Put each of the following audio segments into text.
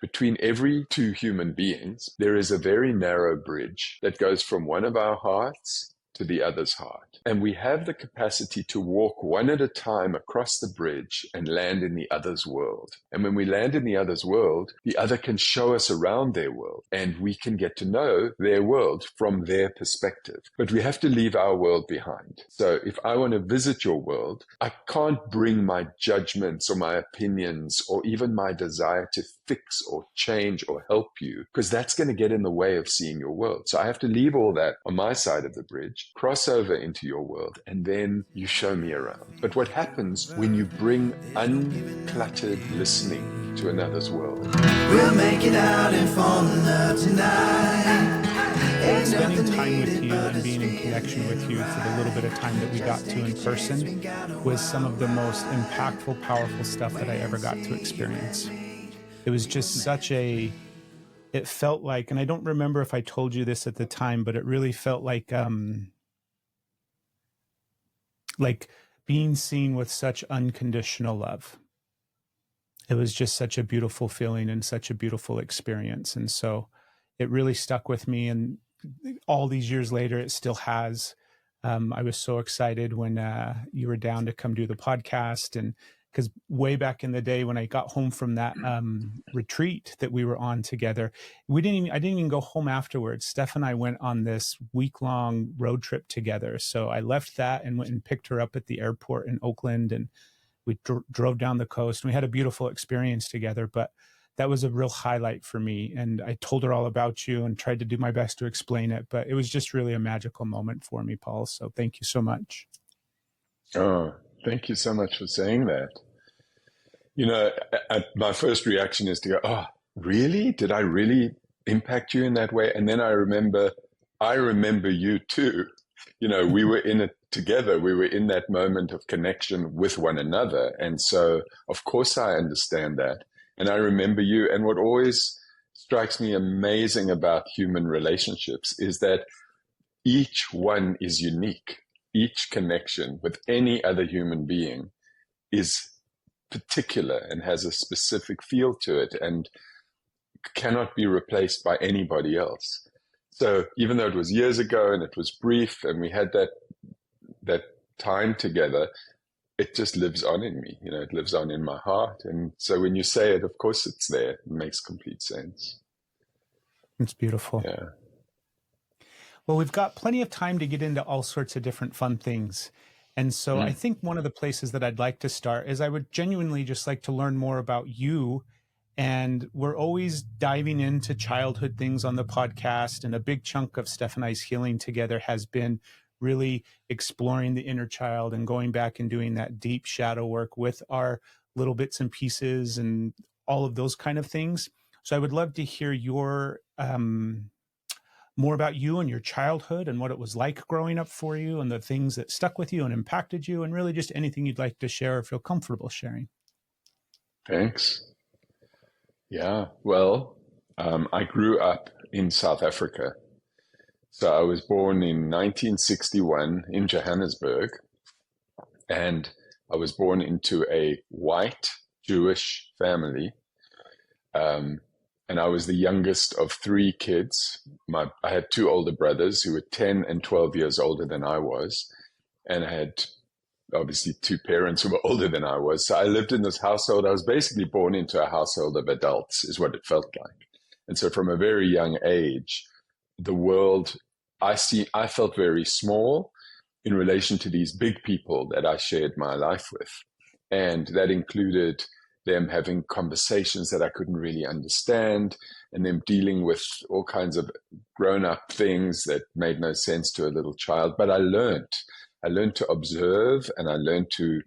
between every two human beings, there is a very narrow bridge that goes from one of our hearts to the other's heart. And we have the capacity to walk one at a time across the bridge and land in the other's world. And when we land in the other's world, the other can show us around their world, and we can get to know their world from their perspective. But we have to leave our world behind. So if I want to visit your world, I can't bring my judgments or my opinions or even my desire to fix or change or help you, because that's going to get in the way of seeing your world. So I have to leave all that on my side of the bridge, cross over into your world, and then you show me around. But what happens when you bring uncluttered listening to another's world? We'll make it out and fall in love tonight. Spending time with you and being in connection with you for the little bit of time that we got to in person was some of the most impactful, powerful stuff that I ever got to experience. It was just it felt like, and I don't remember if I told you this at the time, but it really felt like being seen with such unconditional love. It was just such a beautiful feeling and such a beautiful experience. And so it really stuck with me. And all these years later, it still has. I was so excited when you were down to come do the podcast. And because way back in the day when I got home from that retreat that we were on together, I didn't even go home afterwards. Steph and I went on this week-long road trip together. So I left that and went and picked her up at the airport in Oakland, and we drove down the coast, and we had a beautiful experience together. But that was a real highlight for me. And I told her all about you and tried to do my best to explain it, but it was just really a magical moment for me, Paul. So thank you so much. Oh, thank you so much for saying that. You know, my first reaction is to go, oh, really? Did I really impact you in that way? And then I remember you too. You know, we were in it together. We were in that moment of connection with one another. And so, of course, I understand that. And I remember you. And what always strikes me amazing about human relationships is that each one is unique. Each connection with any other human being is particular and has a specific feel to it and cannot be replaced by anybody else. So even though it was years ago and it was brief and we had that time together, it just lives on in me. You know, it lives on in my heart. And so when you say it, of course it's there. It makes complete sense. It's beautiful. Yeah. Well, we've got plenty of time to get into all sorts of different fun things. And so I think one of the places that I'd like to start is I would genuinely just like to learn more about you. And we're always diving into childhood things on the podcast. And a big chunk of Steph and I's healing together has been really exploring the inner child and going back and doing that deep shadow work with our little bits and pieces and all of those kind of things. So I would love to hear your more about you and your childhood and what it was like growing up for you and the things that stuck with you and impacted you, and really just anything you'd like to share or feel comfortable sharing. Thanks. Yeah, well, I grew up in South Africa. So I was born in 1961 in Johannesburg, and I was born into a white Jewish family. And I was the youngest of three kids. I had two older brothers who were 10 and 12 years older than I was. And I had obviously two parents who were older than I was. So I lived in this household. I was basically born into a household of adults, is what it felt like. And so from a very young age, the world I felt very small in relation to these big people that I shared my life with. And that included them having conversations that I couldn't really understand, and them dealing with all kinds of grown-up things that made no sense to a little child. But I learned to observe, and I learned to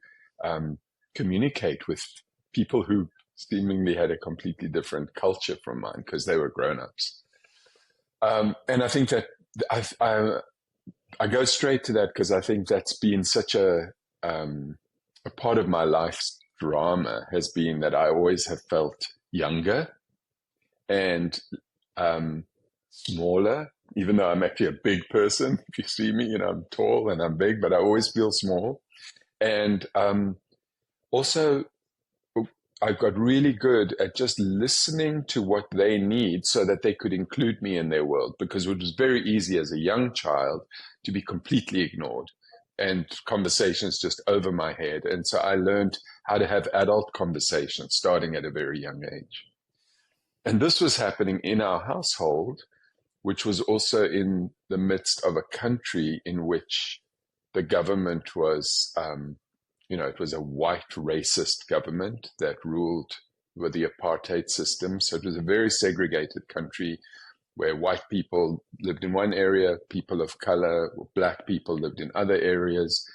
communicate with people who seemingly had a completely different culture from mine because they were grown-ups. And I think that I go straight to that because I think that's been such a part of my life's drama, has been that I always have felt younger and smaller, even though I'm actually a big person. If you see me, you know, I'm tall and I'm big, but I always feel small. And also I got really good at just listening to what they need so that they could include me in their world, because it was very easy as a young child to be completely ignored and conversations just over my head. And so I learned how to have adult conversations starting at a very young age. And this was happening in our household, which was also in the midst of a country in which the government was, it was a white racist government that ruled with the apartheid system. So it was a very segregated country where white people lived in one area, people of color, or black people lived in other areas.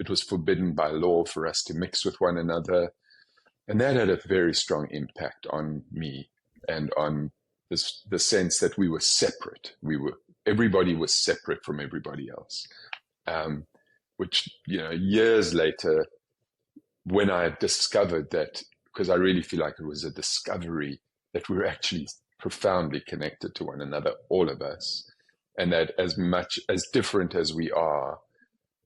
It was forbidden by law for us to mix with one another. And that had a very strong impact on me and on the sense that we were separate. Everybody was separate from everybody else. Which, years later, when I discovered that, because I really feel like it was a discovery that we were actually profoundly connected to one another, all of us, and that as much as different as we are,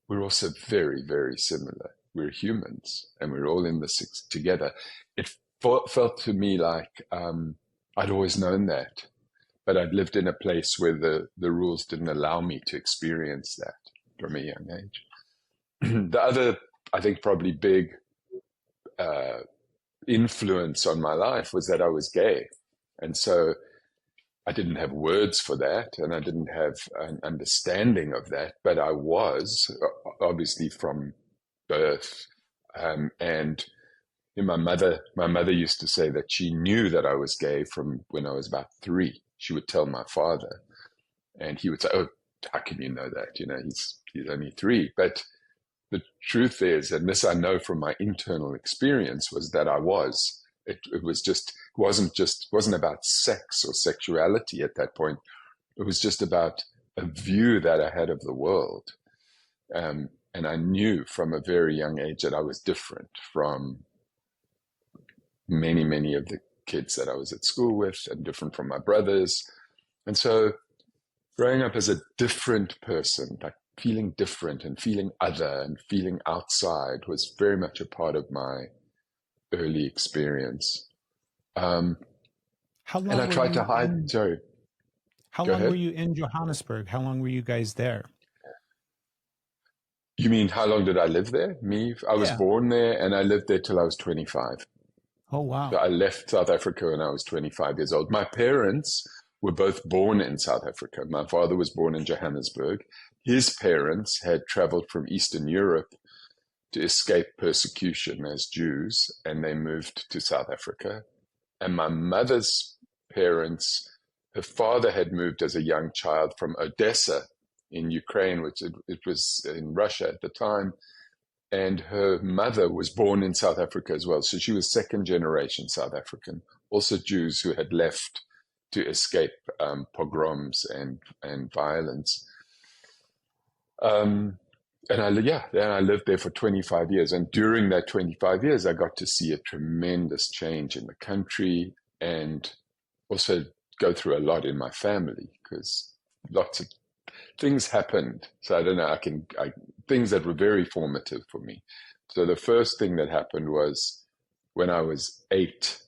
we're also very, very similar. We're humans, and we're all in this together. It felt to me like I'd always known that, but I'd lived in a place where the rules didn't allow me to experience that from a young age. The other, I think, probably big influence on my life was that I was gay. And so I didn't have words for that, and I didn't have an understanding of that, but I was, obviously from birth. And my mother used to say that she knew that I was gay from when I was about 3. She would tell my father, and he would say, "Oh, how can you know that? He's only 3." But the truth is, and this I know from my internal experience, was that I was. It wasn't about sex or sexuality at that point. It was just about a view that I had of the world. And I knew from a very young age that I was different from many, many of the kids that I was at school with, and different from my brothers. And so growing up as a different person, like feeling different and feeling other and feeling outside, was very much a part of my early experience. How long and I tried to hide. Sorry. How long were you in Johannesburg? How long were you guys there? You mean how long did I live there? I was born there, and I lived there till I was 25. Oh, wow. So I left South Africa when I was 25 years old. My parents were both born in South Africa. My father was born in Johannesburg. His parents had traveled from Eastern Europe to escape persecution as Jews, and they moved to South Africa. And my mother's parents, her father had moved as a young child from Odessa in Ukraine, which it was in Russia at the time. And her mother was born in South Africa as well. So she was second generation South African, also Jews who had left to escape pogroms and violence. And I lived there for 25 years. And during that 25 years, I got to see a tremendous change in the country, and also go through a lot in my family, because lots of things happened. So I don't know, things that were very formative for me. So the first thing that happened was when I was 8,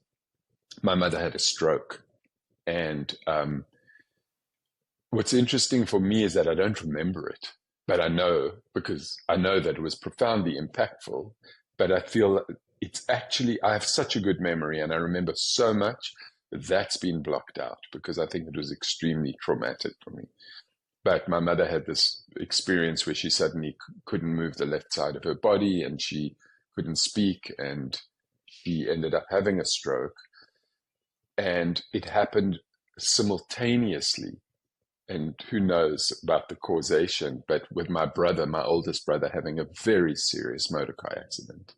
my mother had a stroke. And what's interesting for me is that I don't remember it, but I know, because I know that it was profoundly impactful. But I feel it's actually, I have such a good memory, and I remember so much that's been blocked out, because I think it was extremely traumatic for me. But my mother had this experience where she suddenly couldn't move the left side of her body, and she couldn't speak, and she ended up having a stroke. And it happened simultaneously, and who knows about the causation, but with my brother, my oldest brother, having a very serious motor car accident.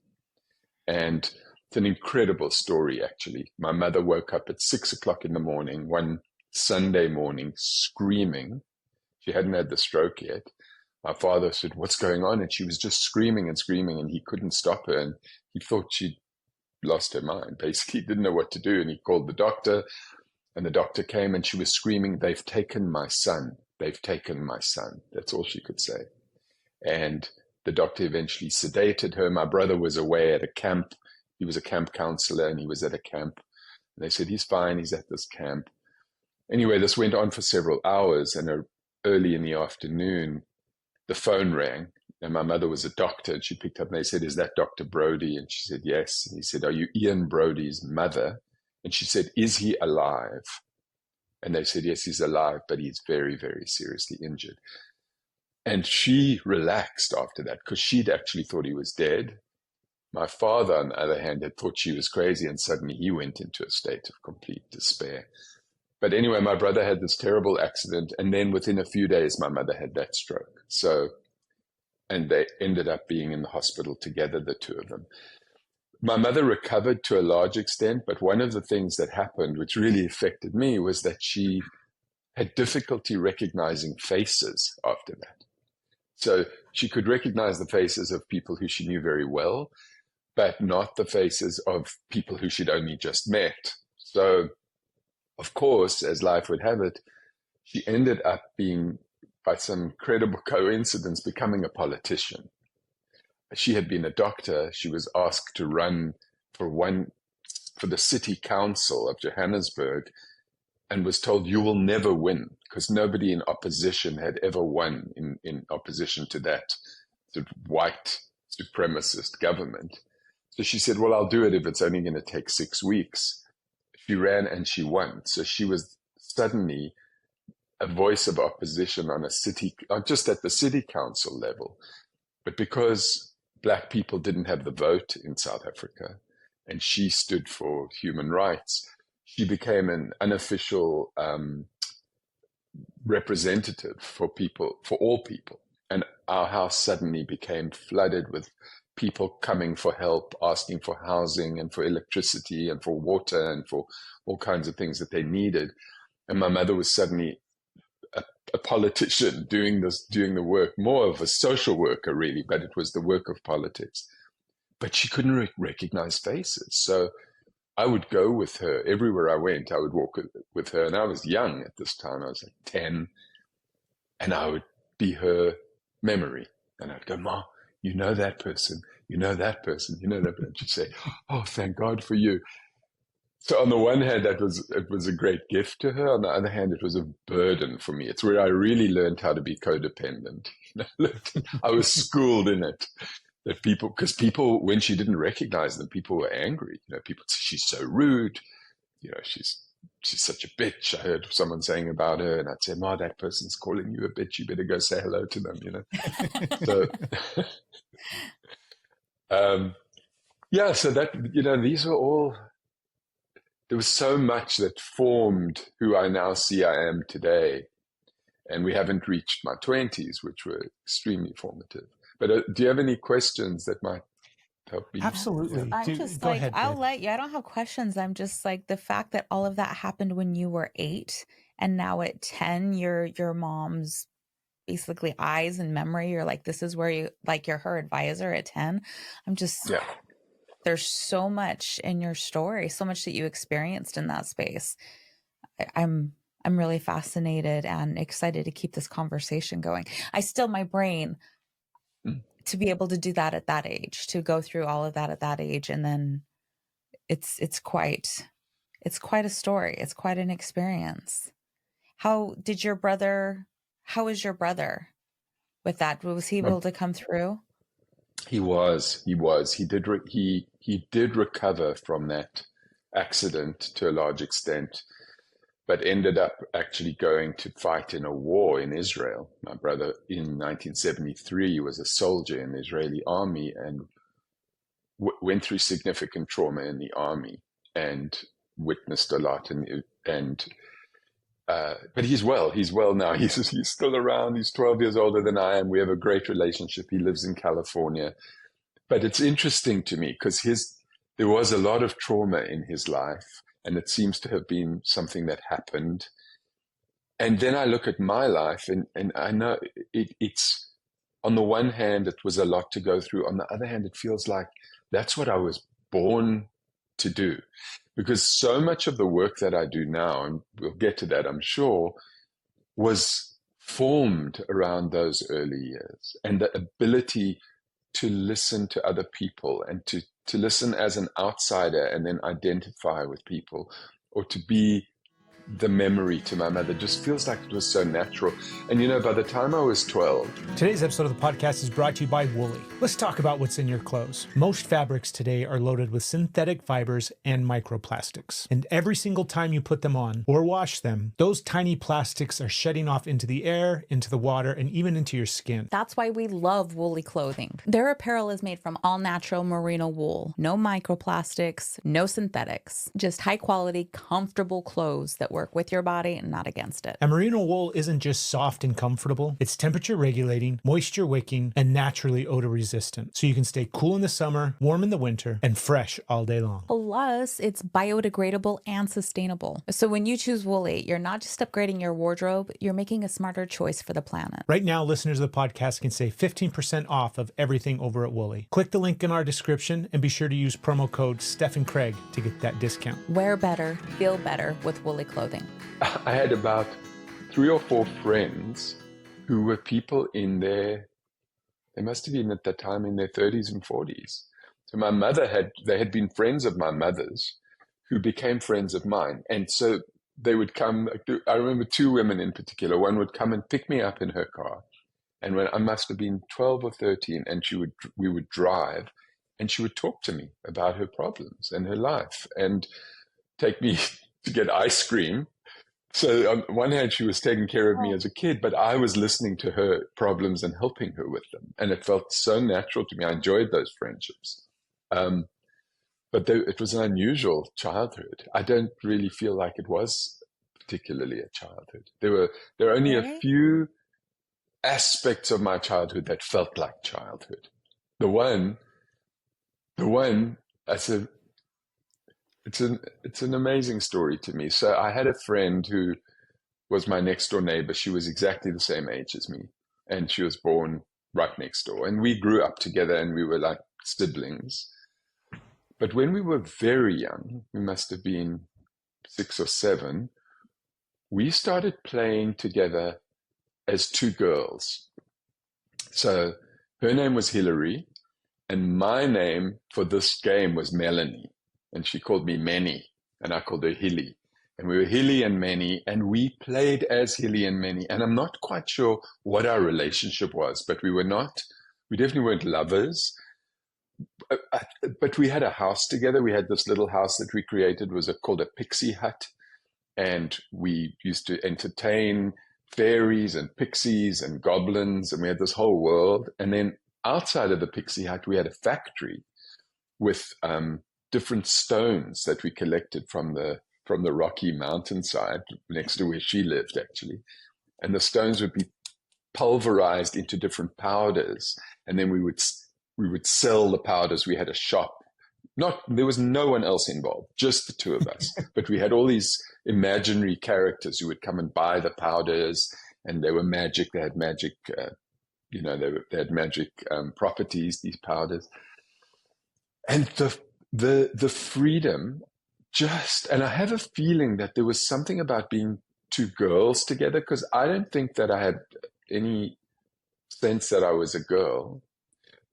And it's an incredible story, actually. My mother woke up at 6:00 in the morning, one Sunday morning, screaming. She hadn't had the stroke yet. My father said, "What's going on?" And she was just screaming and screaming, and he couldn't stop her. And he thought she'd lost her mind, basically didn't know what to do. And he called the doctor, and the doctor came, and she was screaming, "They've taken my son. They've taken my son." That's all she could say. And the doctor eventually sedated her. My brother was away at a camp, he was a camp counselor and he was at a camp. And they said, he's fine, he's at this camp. Anyway, this went on for several hours, and early in the afternoon, the phone rang, and my mother was a doctor, and she picked up and they said, is that Dr. Browde? And she said, yes. And he said, are you Ian Brody's mother? And she said, is he alive? And they said, yes, he's alive, but he's very, very seriously injured. And she relaxed after that because she'd actually thought he was dead. My father, on the other hand, had thought she was crazy, and suddenly he went into a state of complete despair. But anyway, my brother had this terrible accident, and then within a few days, my mother had that stroke. And they ended up being in the hospital together, the two of them. My mother recovered to a large extent, but one of the things that happened, which really affected me, was that she had difficulty recognizing faces after that. So she could recognize the faces of people who she knew very well, but not the faces of people who she'd only just met. So, of course, as life would have it, she ended up being, by some incredible coincidence, becoming a politician. She had been a doctor. She was asked to run for the city council of Johannesburg, and was told, you will never win, because nobody in opposition had ever won in opposition to that sort of white supremacist government. So she said, well, I'll do it if it's only going to take 6 weeks. She ran and she won. So she was suddenly a voice of opposition on just at the city council level. But because Black people didn't have the vote in South Africa, and she stood for human rights, she became an unofficial representative for all people. And our house suddenly became flooded with people coming for help, asking for housing and for electricity and for water and for all kinds of things that they needed. And my mother was suddenly a politician doing the work, more of a social worker really, but it was the work of politics. But she couldn't recognize faces. So I would go with her everywhere I went. I would walk with her, and I was young at this time. I was like 10, and I would be her memory. And I'd go, Ma, you know that person, you know that person, you know that person. She'd say, oh, thank God for you. So on the one hand, it was a great gift to her. On the other hand, it was a burden for me. It's where I really learned how to be codependent. I was schooled in it. Because people, when she didn't recognize them, people were angry. People say, she's so rude. She's such a bitch. I heard someone saying about her, and I'd say, Ma, that person's calling you a bitch. You better go say hello to them, So, so that, these were all, there was so much that formed who I now see I am today. And we haven't reached my 20s, which were extremely formative. But do you have any questions that might help me? Absolutely. I'm just go like, ahead, I'll Dave. let you. I don't have questions. I'm just like, the fact that all of that happened when you were 8, and now at 10, you're your mom's basically eyes and memory. You're like, this is where you're her advisor at 10. I'm just, there's so much in your story, so much that you experienced in that space. I'm really fascinated and excited to keep this conversation going. my brain to be able to do that at that age, to go through all of that at that age. And then it's quite a story. It's quite an experience. How is your brother with that? Was he able to come through? He was. He did recover from that accident to a large extent, but ended up actually going to fight in a war in Israel. My brother, in 1973, was a soldier in the Israeli army and went through significant trauma in the army and witnessed a lot. But he's well. He's well now. He's still around. He's 12 years older than I am. We have a great relationship. He lives in California. But it's interesting to me because there was a lot of trauma in his life, and it seems to have been something that happened. And then I look at my life, and I know it's, on the one hand, it was a lot to go through. On the other hand, it feels like that's what I was born to do. Because so much of the work that I do now, and we'll get to that, I'm sure, was formed around those early years. And the ability to listen to other people and to listen as an outsider and then identify with people, or to be the memory to my mother, just feels like it was so natural. And you know, by the time I was 12... Today's episode of the podcast is brought to you by Woolly. Let's talk about what's in your clothes. Most fabrics today are loaded with synthetic fibers and microplastics. And every single time you put them on or wash them, those tiny plastics are shedding off into the air, into the water, and even into your skin. That's why we love Woolly clothing. Their apparel is made from all-natural merino wool. No microplastics, no synthetics. Just high-quality, comfortable clothes that work with your body and not against it. And merino wool isn't just soft and comfortable. It's temperature regulating, moisture wicking, and naturally odor resistant. So you can stay cool in the summer, warm in the winter, and fresh all day long. Plus, it's biodegradable and sustainable. So when you choose Woolly, you're not just upgrading your wardrobe, you're making a smarter choice for the planet. Right now, listeners of the podcast can save 15% off of everything over at Woolly. Click the link in our description and be sure to use promo code Steph and Craig to get that discount. Wear better, feel better with Woolly clothing. I had about 3 or 4 friends who were people in their, they must have been at that time in their 30s and 40s. So my mother they had been friends of my mother's who became friends of mine. And so they would come, I remember 2 women in particular. One would come and pick me up in her car. And when I must have been 12 or 13, and we would drive, and she would talk to me about her problems and her life and take me to get ice cream. So on one hand, she was taking care of me as a kid, but I was listening to her problems and helping her with them. And it felt so natural to me. I enjoyed those friendships. But it was an unusual childhood. I don't really feel like it was particularly a childhood. There are only a few aspects of my childhood that felt like childhood. The one, I said, it's an amazing story to me. So I had a friend who was my next door neighbor. She was exactly the same age as me, and she was born right next door. And we grew up together, and we were like siblings. But when we were very young, we must have been 6 or 7, we started playing together as 2 girls. So her name was Hillary, and my name for this game was Melanie. And she called me Manny, and I called her Hilly. And we were Hilly and Manny, and we played as Hilly and Manny. And I'm not quite sure what our relationship was, but we definitely weren't lovers. But we had a house together. We had this little house that we created, called a pixie hut. And we used to entertain fairies and pixies and goblins, and we had this whole world. And then outside of the pixie hut, we had a factory with different stones that we collected from the rocky mountainside next to where she lived, actually. And the stones would be pulverized into different powders, and then we would sell the powders. We had a shop. There was no one else involved, just the 2 of us. But we had all these imaginary characters who would come and buy the powders, and they were magic. They had magic, they had magic properties, these powders. And the freedom and I have a feeling that there was something about being 2 girls together, because I don't think that I had any sense that I was a girl,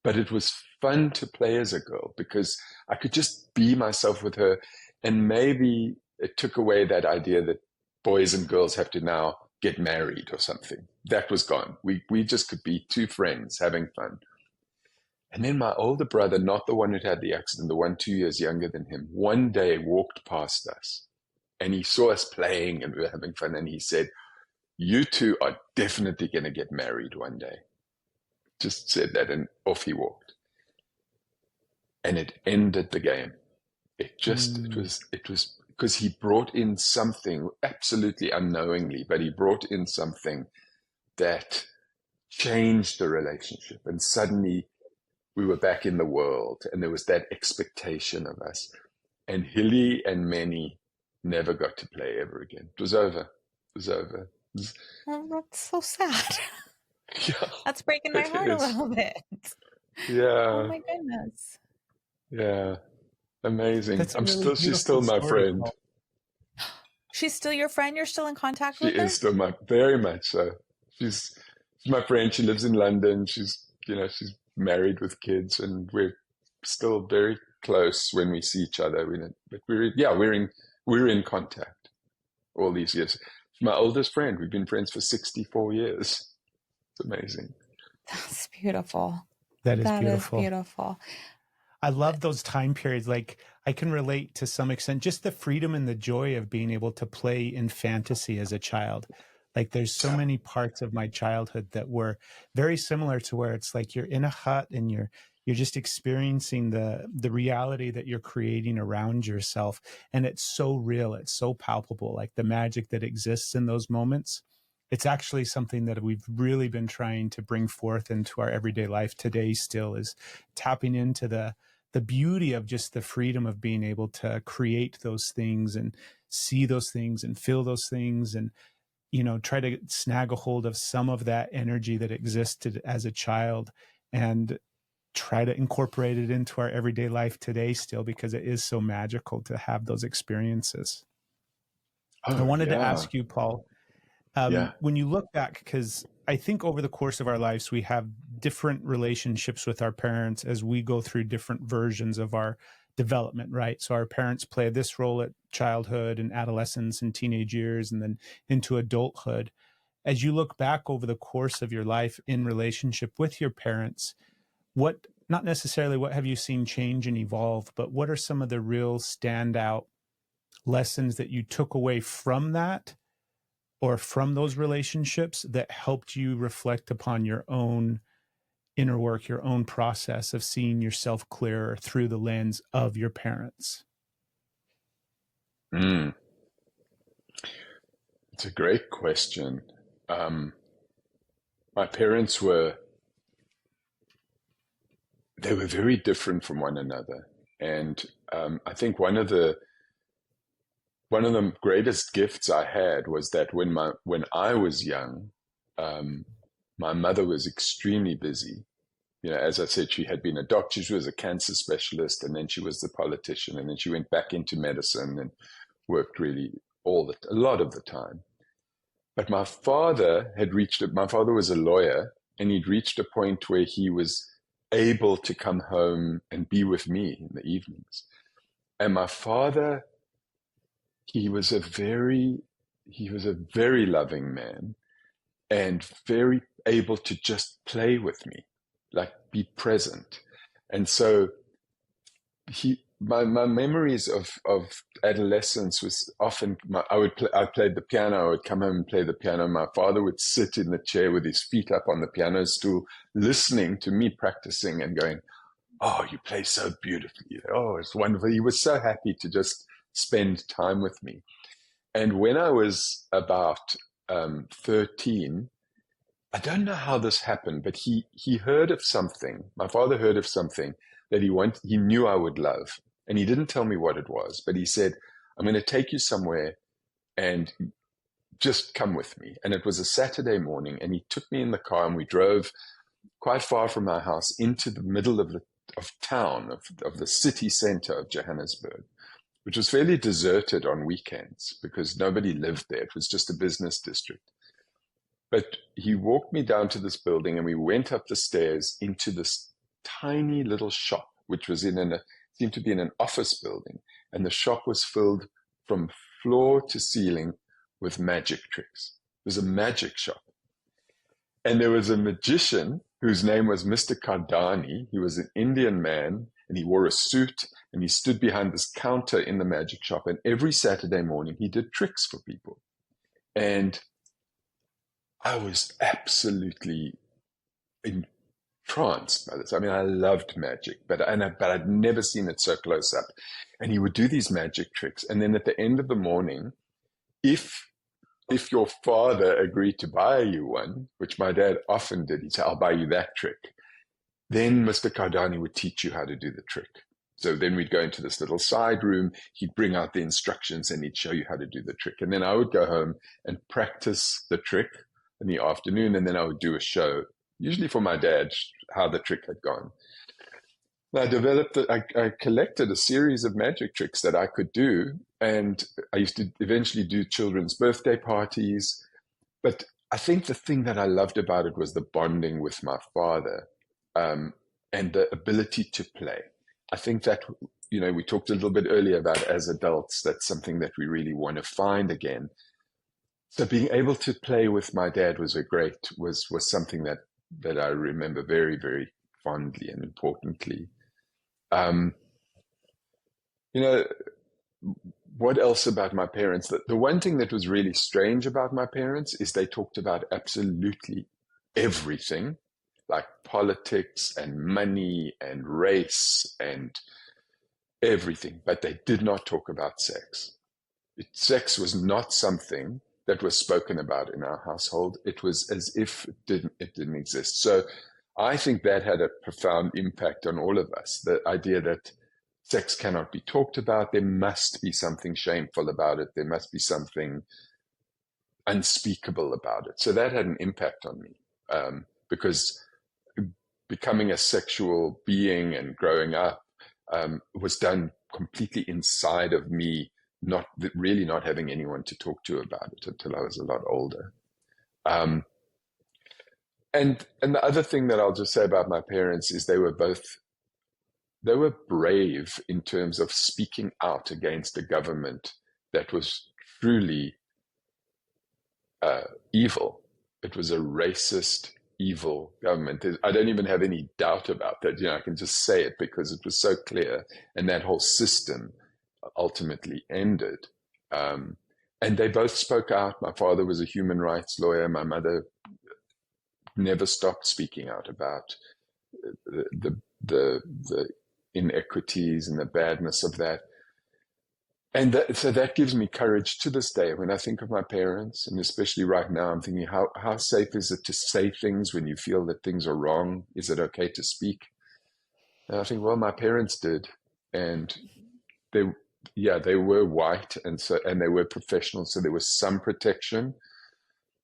but it was fun to play as a girl because I could just be myself with her. And maybe it took away that idea that boys and girls have to now get married or something. That was gone. We just could be 2 friends having fun. And then my older brother, not the one who had the accident, the one 2 years younger than him, one day walked past us and he saw us playing and we were having fun. And he said, "You 2 are definitely going to get married one day." Just said that, and off he walked. And it ended the game. It was because he brought in something absolutely unknowingly, but he brought in something that changed the relationship. And suddenly we were back in the world, and there was that expectation of us. And Hilly and Manny never got to play ever again. It was over. Oh, that's so sad. Yeah, That's breaking my heart a little bit. Yeah. Oh my goodness. Yeah. Amazing. She's still my story. friend. She's still your friend? You're still in contact She with her? is still very much so. She's my friend. She lives in London. She's married with kids, and we're still very close when we see each other. But we're in contact all these years. My oldest friend, we've been friends for 64 years. It's amazing. That's beautiful. That is That is beautiful. beautiful. I love those time periods. Like, I can relate to some extent, just the freedom and the joy of being able to play in fantasy as a child. Like, there's so many parts of my childhood that were very similar to where it's like you're in a hut and you're just experiencing the reality that you're creating around yourself. And it's so real. It's so palpable. Like, the magic that exists in those moments. It's actually something that we've really been trying to bring forth into our everyday life today still, is tapping into the beauty of just the freedom of being able to create those things and see those things and feel those things, and, you know, try to snag a hold of some of that energy that existed as a child and try to incorporate it into our everyday life today still, because it is so magical to have those experiences. I wanted to ask you, Paul, when you look back, because I think over the course of our lives, we have different relationships with our parents as we go through different versions of our development, right? So our parents play this role at childhood and adolescence and teenage years, and then into adulthood. As you look back over the course of your life in relationship with your parents, what, not necessarily what have you seen change and evolve, but what are some of the real standout lessons that you took away from that, or from those relationships, that helped you reflect upon your own inner work, your own process of seeing yourself clearer through the lens of your parents? It's a great question. My parents they were very different from one another. And I think one of the greatest gifts I had was that when I was young, my mother was extremely busy. You know, as I said, she had been a doctor, she was a cancer specialist, and then she was the politician, and then she went back into medicine and worked really a lot of the time. But my father was a lawyer, and he'd reached a point where he was able to come home and be with me in the evenings. And my father, he was a very loving man, and very able to just play with me, like be present. And so my memories of adolescence was often, I played the piano, I would come home and play the piano. My father would sit in the chair with his feet up on the piano stool, listening to me practicing and going, "Oh, you play so beautifully. Oh, it's wonderful." He was so happy to just spend time with me. And when I was about 13, I don't know how this happened, but he heard of something. My father heard of something that he knew I would love. And he didn't tell me what it was, but he said, "I'm going to take you somewhere and just come with me." And it was a Saturday morning, and he took me in the car, and we drove quite far from my house into the middle of town, of the city center of Johannesburg, which was fairly deserted on weekends because nobody lived there. It was just a business district. But he walked me down to this building, and we went up the stairs into this tiny little shop, which was seemed to be in an office building. And the shop was filled from floor to ceiling with magic tricks. It was a magic shop. And there was a magician whose name was Mr. Kardani. He was an Indian man, and he wore a suit, and he stood behind this counter in the magic shop. And every Saturday morning, he did tricks for people. And I was absolutely entranced by this. I mean, I loved magic, but I'd never seen it so close up. And he would do these magic tricks. And then at the end of the morning, if your father agreed to buy you one, which my dad often did, he'd say, "I'll buy you that trick." Then Mr. Kardani would teach you how to do the trick. So then we'd go into this little side room, he'd bring out the instructions, and he'd show you how to do the trick. And then I would go home and practice the trick in the afternoon, and then I would do a show, usually for my dad, how the trick had gone. I collected a series of magic tricks that I could do, and I used to eventually do children's birthday parties. But I think the thing that I loved about it was the bonding with my father. and the ability to play. I think that, we talked a little bit earlier about as adults, that's something that we really want to find again. So being able to play with my dad was something that I remember very, very fondly and importantly. What else about my parents? The one thing that was really strange about my parents is they talked about absolutely everything, like politics and money and race and everything, but they did not talk about sex. Sex was not something that was spoken about in our household. It was as if it didn't exist. So I think that had a profound impact on all of us. The idea that sex cannot be talked about. There must be something shameful about it. There must be something unspeakable about it. So that had an impact on me, because becoming a sexual being and growing up was done completely inside of me, not having anyone to talk to about it until I was a lot older. And the other thing that I'll just say about my parents is they were brave in terms of speaking out against a government that was truly evil. It was a racist, evil government. I don't even have any doubt about that. I can just say it because it was so clear. And that whole system ultimately ended. And they both spoke out. My father was a human rights lawyer. My mother never stopped speaking out about the inequities and the badness of that. And so that gives me courage to this day. When I think of my parents, and especially right now, I'm thinking, how safe is it to say things when you feel that things are wrong? Is it okay to speak? And I think, well, my parents did. And they were white, and they were professionals, so there was some protection.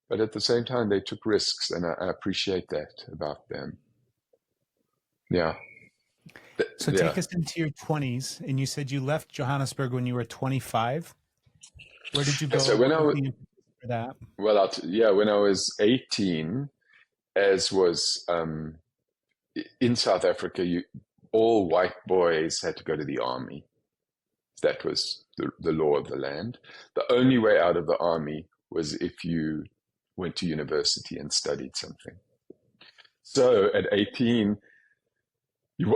But at the same time, they took risks, and I appreciate that about them. Yeah. So take us into your 20s, and you said you left Johannesburg when you were 25. Where did you go? So when I was for that? Well, when I was 18, as was in South Africa, all white boys had to go to the army. That was the law of the land. The only way out of the army was if you went to university and studied something. So at 18,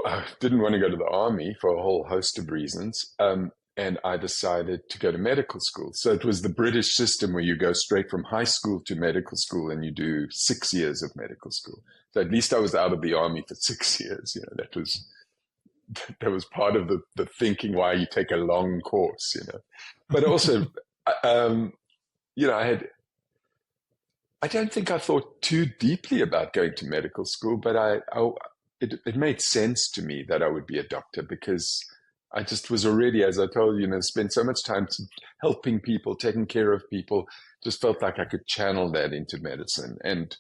I didn't want to go to the army for a whole host of reasons. And I decided to go to medical school. So it was the British system where you go straight from high school to medical school and you do 6 years of medical school. So at least I was out of the army for 6 years. That was part of the thinking why you take a long course, But also, I don't think I thought too deeply about going to medical school, but it made sense to me that I would be a doctor because I just was already, as I told you, spent so much time helping people, taking care of people, just felt like I could channel that into medicine. And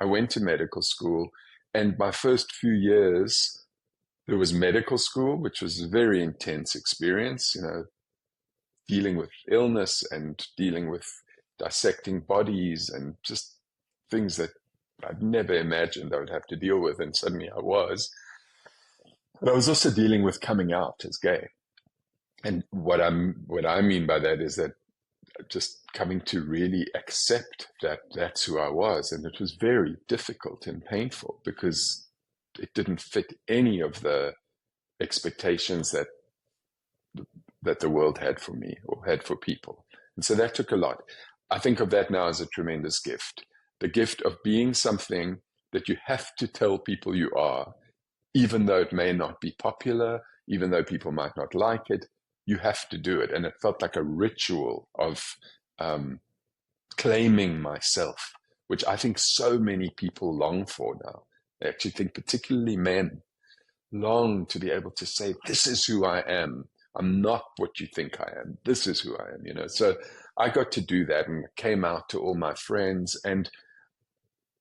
I went to medical school, and my first few years, there was medical school, which was a very intense experience, dealing with illness and dealing with dissecting bodies and just things that I'd never imagined I would have to deal with, and suddenly I was. But I was also dealing with coming out as gay. And what I mean by that is that just coming to really accept that that's who I was. And it was very difficult and painful because it didn't fit any of the expectations that the world had for me or had for people. And so that took a lot. I think of that now as a tremendous gift. The gift of being something that you have to tell people you are, even though it may not be popular, even though people might not like it, you have to do it. And it felt like a ritual of claiming myself, which I think so many people long for now. I actually think particularly men long to be able to say, this is who I am. I'm not what you think I am. This is who I am, So I got to do that and came out to all my friends and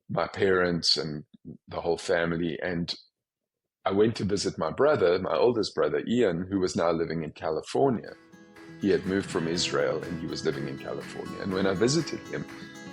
my parents and the whole family. And I went to visit my brother, my oldest brother, Ian, who was now living in California. He had moved from Israel and he was living in California. And when I visited him,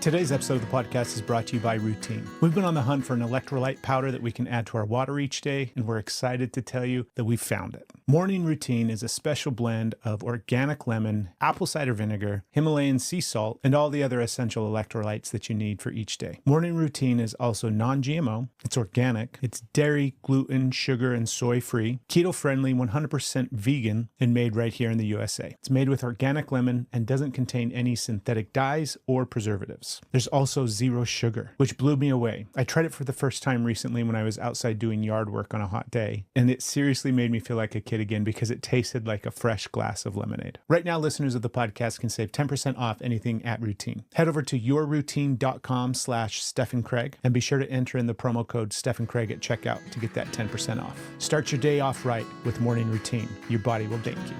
Today's episode of the podcast is brought to you by Routine. We've been on the hunt for an electrolyte powder that we can add to our water each day, and we're excited to tell you that we've found it. Morning Routine is a special blend of organic lemon, apple cider vinegar, Himalayan sea salt, and all the other essential electrolytes that you need for each day. Morning Routine is also non-GMO, it's organic, it's dairy, gluten, sugar, and soy-free, keto-friendly, 100% vegan, and made right here in the USA. It's made with organic lemon and doesn't contain any synthetic dyes or preservatives. There's also zero sugar, which blew me away. I tried it for the first time recently when I was outside doing yard work on a hot day, and it seriously made me feel like a kid again because it tasted like a fresh glass of lemonade. Right now, listeners of the podcast can save 10% off anything at Routine. Head over to yourroutine.com/Steph Craig and be sure to enter in the promo code Steph Craig at checkout to get that 10% off. Start your day off right with Morning Routine. Your body will thank you.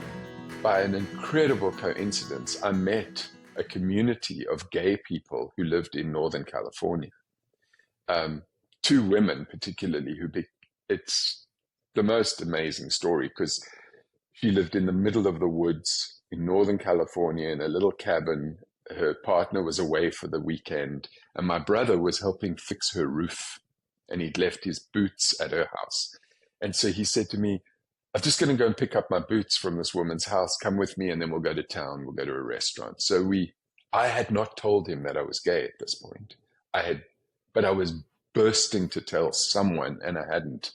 by an incredible coincidence, I met a community of gay people who lived in Northern California. Two women particularly it's the most amazing story because she lived in the middle of the woods in Northern California in a little cabin. Her partner was away for the weekend, and my brother was helping fix her roof, and he'd left his boots at her house. And so he said to me, I'm just going to go and pick up my boots from this woman's house. Come with me, and then we'll go to town. We'll go to a restaurant. So I had not told him that I was gay at this point. But I was bursting to tell someone, and I hadn't.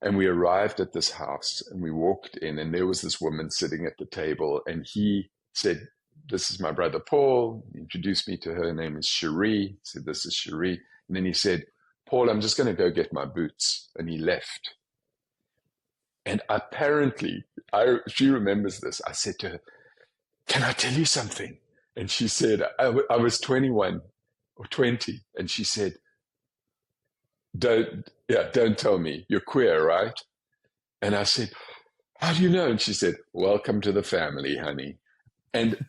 And we arrived at this house, and we walked in, and there was this woman sitting at the table, and he said, this is my brother Paul. He introduced me to her. Her name is Cherie. He said, this is Cherie. And then he said, Paul, I'm just going to go get my boots. And he left. And apparently, she remembers this. I said to her, can I tell you something? And she said, I was 21 or 20. And she said, don't tell me. You're queer, right? And I said, how do you know? And she said, welcome to the family, honey. And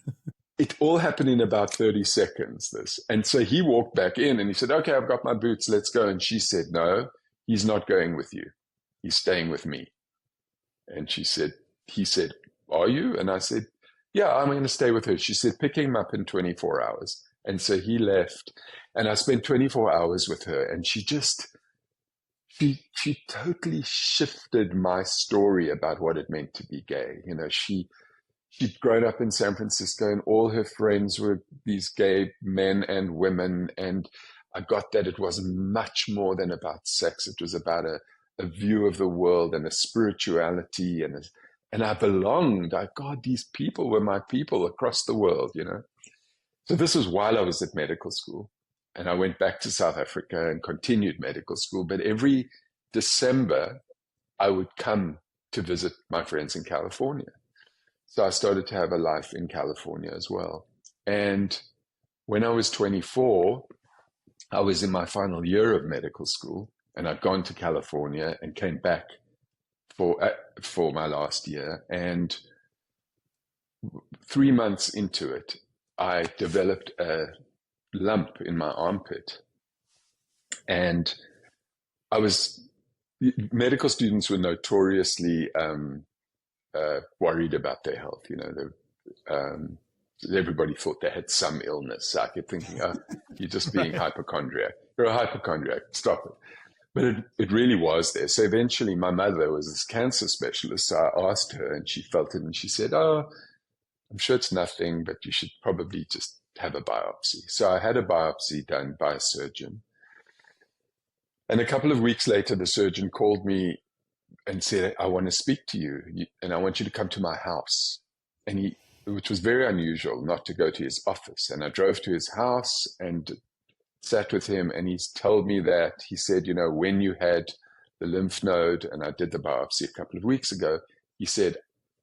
it all happened in about 30 seconds, this. And so he walked back in and he said, okay, I've got my boots, let's go. And she said, no, he's not going with you. He's staying with me. And he said, are you? And I said, yeah, I'm going to stay with her. She said, pick him up in 24 hours. And so he left, and I spent 24 hours with her. And she totally shifted my story about what it meant to be gay. You know, she'd grown up in San Francisco, and all her friends were these gay men and women. And I got that it was much more than about sex. It was about a view of the world and a spirituality, and I belonged. God, these people were my people across the world, you know. So this was while I was at medical school, and I went back to South Africa and continued medical school. But every December, I would come to visit my friends in California. So I started to have a life in California as well. And when I was 24, I was in my final year of medical school, and I'd gone to California and came back for my last year. And 3 months into it, I developed a lump in my armpit. And medical students were notoriously worried about their health. You know, everybody thought they had some illness. So I kept thinking, you're just being hypochondriac. You're a hypochondriac. Stop it. But it really was there. So eventually my mother was this cancer specialist. So I asked her, and she felt it, and she said, I'm sure it's nothing, but you should probably just have a biopsy. So I had a biopsy done by a surgeon. And a couple of weeks later, the surgeon called me and said, I want to speak to you, and I want you to come to my house. And which was very unusual, not to go to his office. And I drove to his house and sat with him, and he's told me that he said, you know, when you had the lymph node, and I did the biopsy a couple of weeks ago, he said,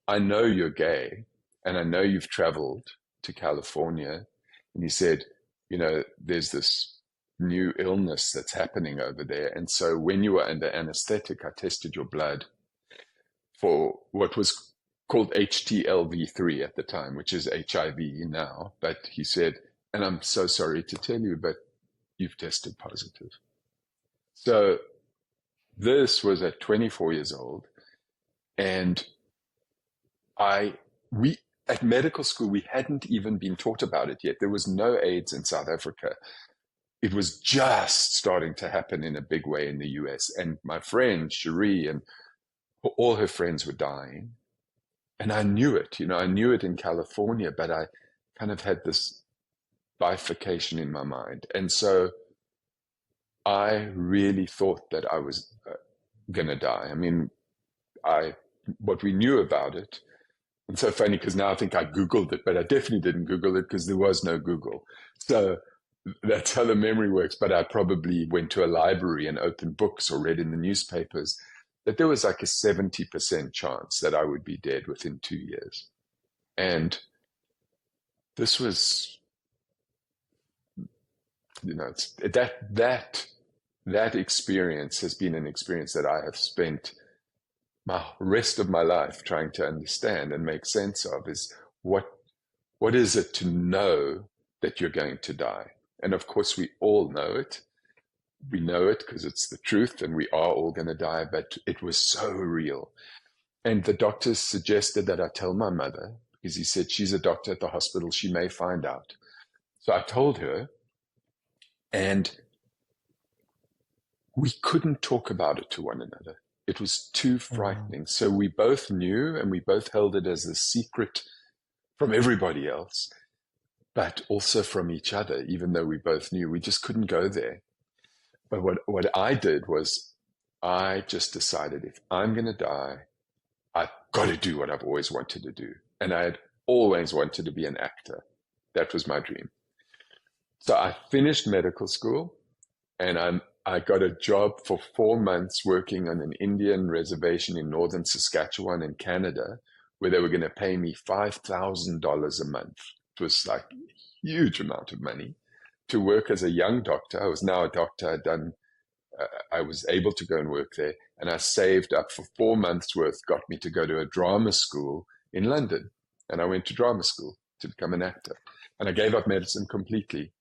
I know you're gay, and I know you've traveled to California. And he said, you know, there's this new illness that's happening over there. And so when you were under anesthetic, I tested your blood for what was called HTLV3 at the time, which is HIV now. But he said, and I'm so sorry to tell you, but you've tested positive. So this was at 24 years old. And at medical school, we hadn't even been taught about it yet. There was no AIDS in South Africa. It was just starting to happen in a big way in the US. And my friend, Cherie, and all her friends were dying. And I knew it, I knew it in California, but I kind of had this bifurcation in my mind. And so I really thought that I was going to die. I mean, what we knew about it, it's so funny because now I think I Googled it, but I definitely didn't Google it because there was no Google. So that's how the memory works. But I probably went to a library and opened books or read in the newspapers that there was like a 70% chance that I would be dead within 2 years. And this was, that experience has been an experience that I have spent my rest of my life trying to understand and make sense of, is what is it to know that you're going to die? And of course, we all know it. We know it because it's the truth and we are all going to die, but it was so real. And the doctors suggested that I tell my mother, because he said she's a doctor at the hospital, she may find out. So I told her, and we couldn't talk about it to one another. It was too frightening. So we both knew, and we both held it as a secret from everybody else, but also from each other, even though we both knew. We just couldn't go there. But what I did was I just decided, if I'm going to die, I've got to do what I've always wanted to do. And I had always wanted to be an actor. That was my dream. So I finished medical school, and I got a job for 4 months working on an Indian reservation in northern Saskatchewan in Canada, where they were going to pay me $5,000 a month. It was like a huge amount of money to work as a young doctor. I was now a doctor. I was able to go and work there, and I saved up for 4 months worth, got me to go to a drama school in London. And I went to drama school to become an actor. And I gave up medicine completely.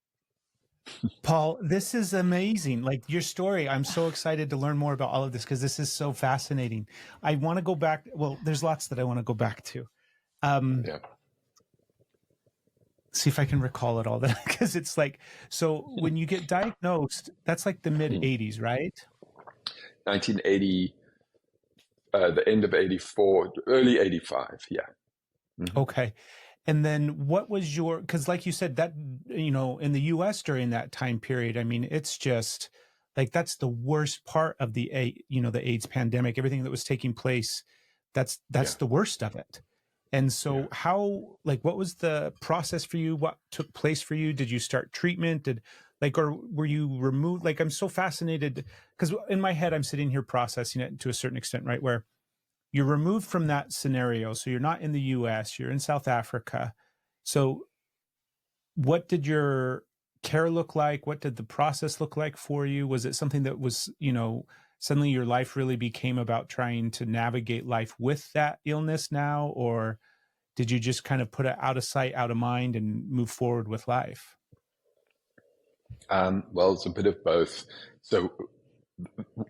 Paul, this is amazing. Like your story, I'm so excited to learn more about all of this because this is so fascinating. I want to go back. Well, there's lots that I want to go back to. Yeah. See if I can recall it all. Because it's like, so when you get diagnosed, that's like the mid 80s, right? 1980, the end of 84, early 85. Yeah. Mm-hmm. Okay. And then what was because like you said, that, in the US during that time period, I mean, it's just like, that's the worst part of the AIDS pandemic, everything that was taking place. That's the worst of it. And so what was the process for you? What took place for you? Did you start treatment? Or were you removed? Like, I'm so fascinated because in my head, I'm sitting here processing it to a certain extent, right? Where you're removed from that scenario. So you're not in the US, you're in South Africa. So what did your care look like? What did the process look like for you? Was it something that was, suddenly your life really became about trying to navigate life with that illness now? Or did you just kind of put it out of sight, out of mind and move forward with life? Well, it's a bit of both. So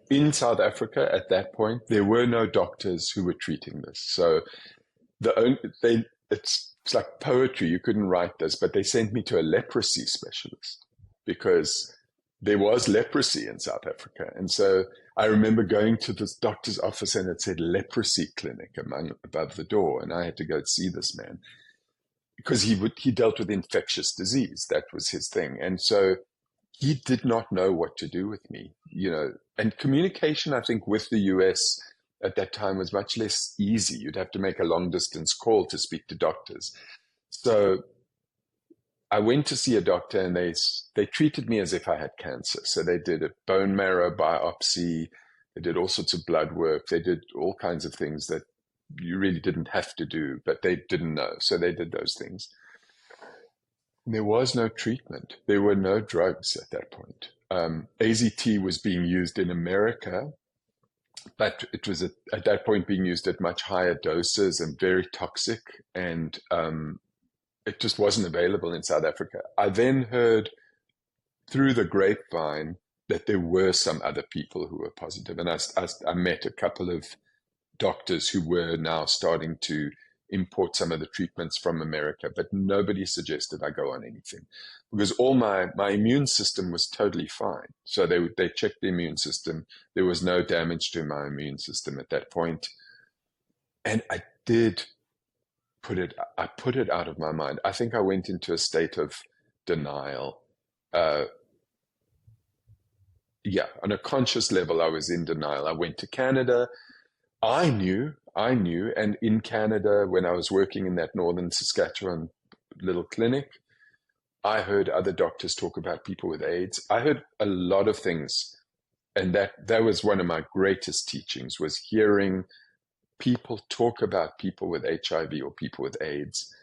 in South Africa at that point, there were no doctors who were treating this. So it's like poetry. You couldn't write this, but they sent me to a leprosy specialist because there was leprosy in South Africa. And so I remember going to this doctor's office and it said leprosy clinic above the door. And I had to go see this man because he dealt with infectious disease. That was his thing. And so he did not know what to do with me, and communication, I think, with the US at that time was much less easy. You'd have to make a long distance call to speak to doctors. So I went to see a doctor and they treated me as if I had cancer. So they did a bone marrow biopsy. They did all sorts of blood work. They did all kinds of things that you really didn't have to do, but they didn't know. So they did those things. There was no treatment. There were no drugs at that point. AZT was being used in America, but it was at that point being used at much higher doses and very toxic, and it just wasn't available in South Africa. I then heard through the grapevine that there were some other people who were positive, and I met a couple of doctors who were now starting to import some of the treatments from America, but nobody suggested I go on anything because all my immune system was totally fine. So they checked the immune system. There was no damage to my immune system at that point. And I put it out of my mind. I think I went into a state of denial. On a conscious level, I was in denial. I went to Canada. I knew, and in Canada, when I was working in that northern Saskatchewan little clinic, I heard other doctors talk about people with AIDS. I heard a lot of things, and that was one of my greatest teachings, was hearing people talk about people with HIV or people with AIDS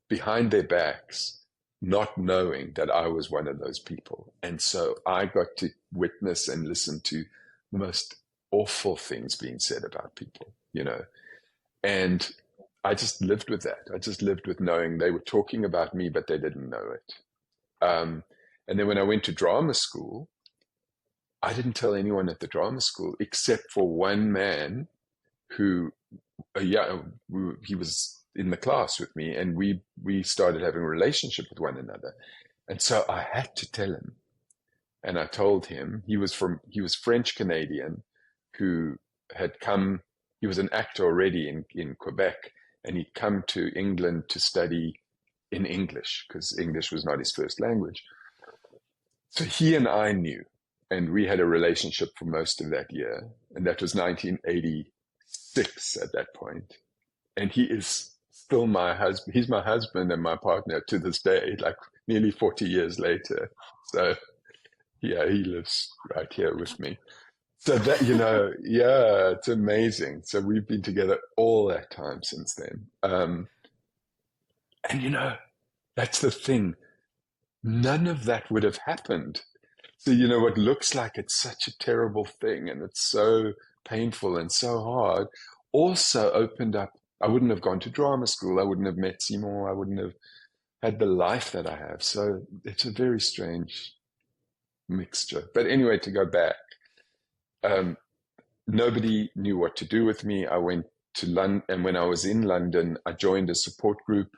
behind their backs, not knowing that I was one of those people. And so I got to witness and listen to the most awful things being said about people, and I just lived with that. I just lived with knowing they were talking about me, but they didn't know it. And then when I went to drama school, I didn't tell anyone at the drama school except for one man who, he was in the class with me, and we started having a relationship with one another. And so I had to tell him. And I told him, he was French Canadian who had come, he was an actor already in Quebec, and he'd come to England to study in English because English was not his first language. So he and I knew, and we had a relationship for most of that year. And that was 1986 at that point. And he is still my husband. He's my husband and my partner to this day, like nearly 40 years later. So yeah, he lives right here with me. So that, it's amazing. So we've been together all that time since then. And that's the thing. None of that would have happened. So, what looks like it's such a terrible thing and it's so painful and so hard also opened up. I wouldn't have gone to drama school. I wouldn't have met Seymour. I wouldn't have had the life that I have. So it's a very strange mixture. But anyway, to go back, nobody knew what to do with me. I went to London, and when I was in London, I joined a support group.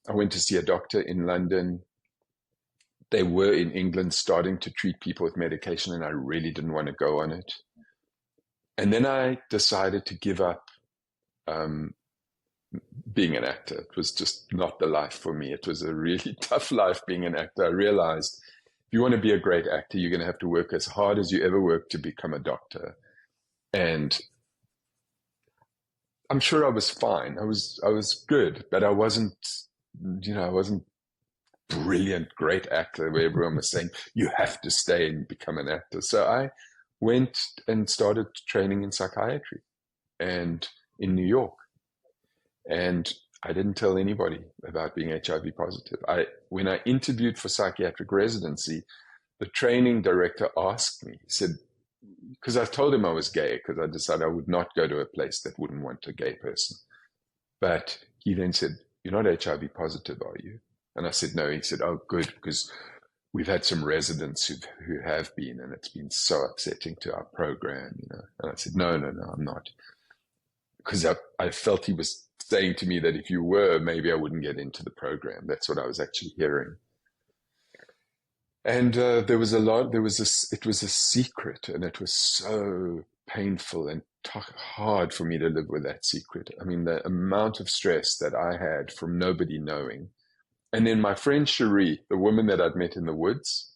I went to see a doctor in London. They were in England starting to treat people with medication, and I really didn't want to go on it. And then I decided to give up being an actor. It was just not the life for me. It was a really tough life being an actor. I realized if you want to be a great actor, you're going to have to work as hard as you ever worked to become a doctor. And I'm sure I was fine. I was good, but I wasn't brilliant, great actor where everyone was saying, you have to stay and become an actor. So I went and started training in psychiatry and in New York. And I didn't tell anybody about being HIV positive. When I interviewed for psychiatric residency, the training director asked me, he said, because I told him I was gay, because I decided I would not go to a place that wouldn't want a gay person. But he then said, you're not HIV positive, are you? And I said, no. He said, oh, good, because we've had some residents who have been, and it's been so upsetting to our program, And I said, no, I'm not. Because I felt he was saying to me that if you were, maybe I wouldn't get into the program. That's what I was actually hearing. And it was a secret, and it was so painful and hard for me to live with that secret. I mean, the amount of stress that I had from nobody knowing. And then my friend Cherie, the woman that I'd met in the woods,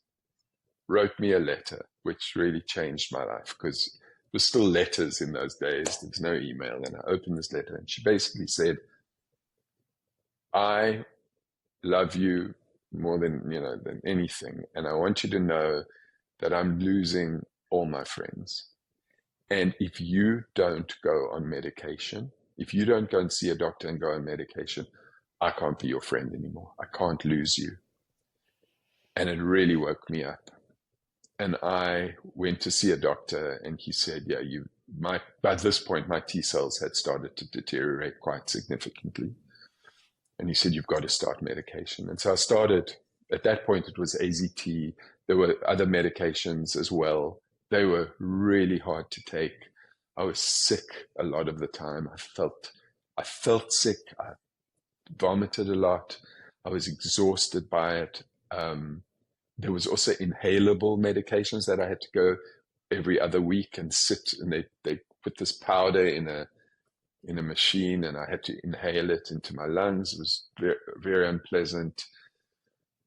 wrote me a letter, which really changed my life because there was still letters in those days. There was no email. And I opened this letter, and she basically said, I love you more than anything. And I want you to know that I'm losing all my friends. And if you don't go on medication, if you don't go and see a doctor and go on medication, I can't be your friend anymore. I can't lose you. And it really woke me up. And I went to see a doctor, and he said, by this point, my T cells had started to deteriorate quite significantly. And he said, you've got to start medication. And so I started. At that point, it was AZT. There were other medications as well. They were really hard to take. I was sick a lot of the time. I felt I felt sick. I vomited a lot. I was exhausted by it. There was also inhalable medications that I had to go every other week and sit, and they put this powder in a machine, and I had to inhale it into my lungs. It was very, very unpleasant.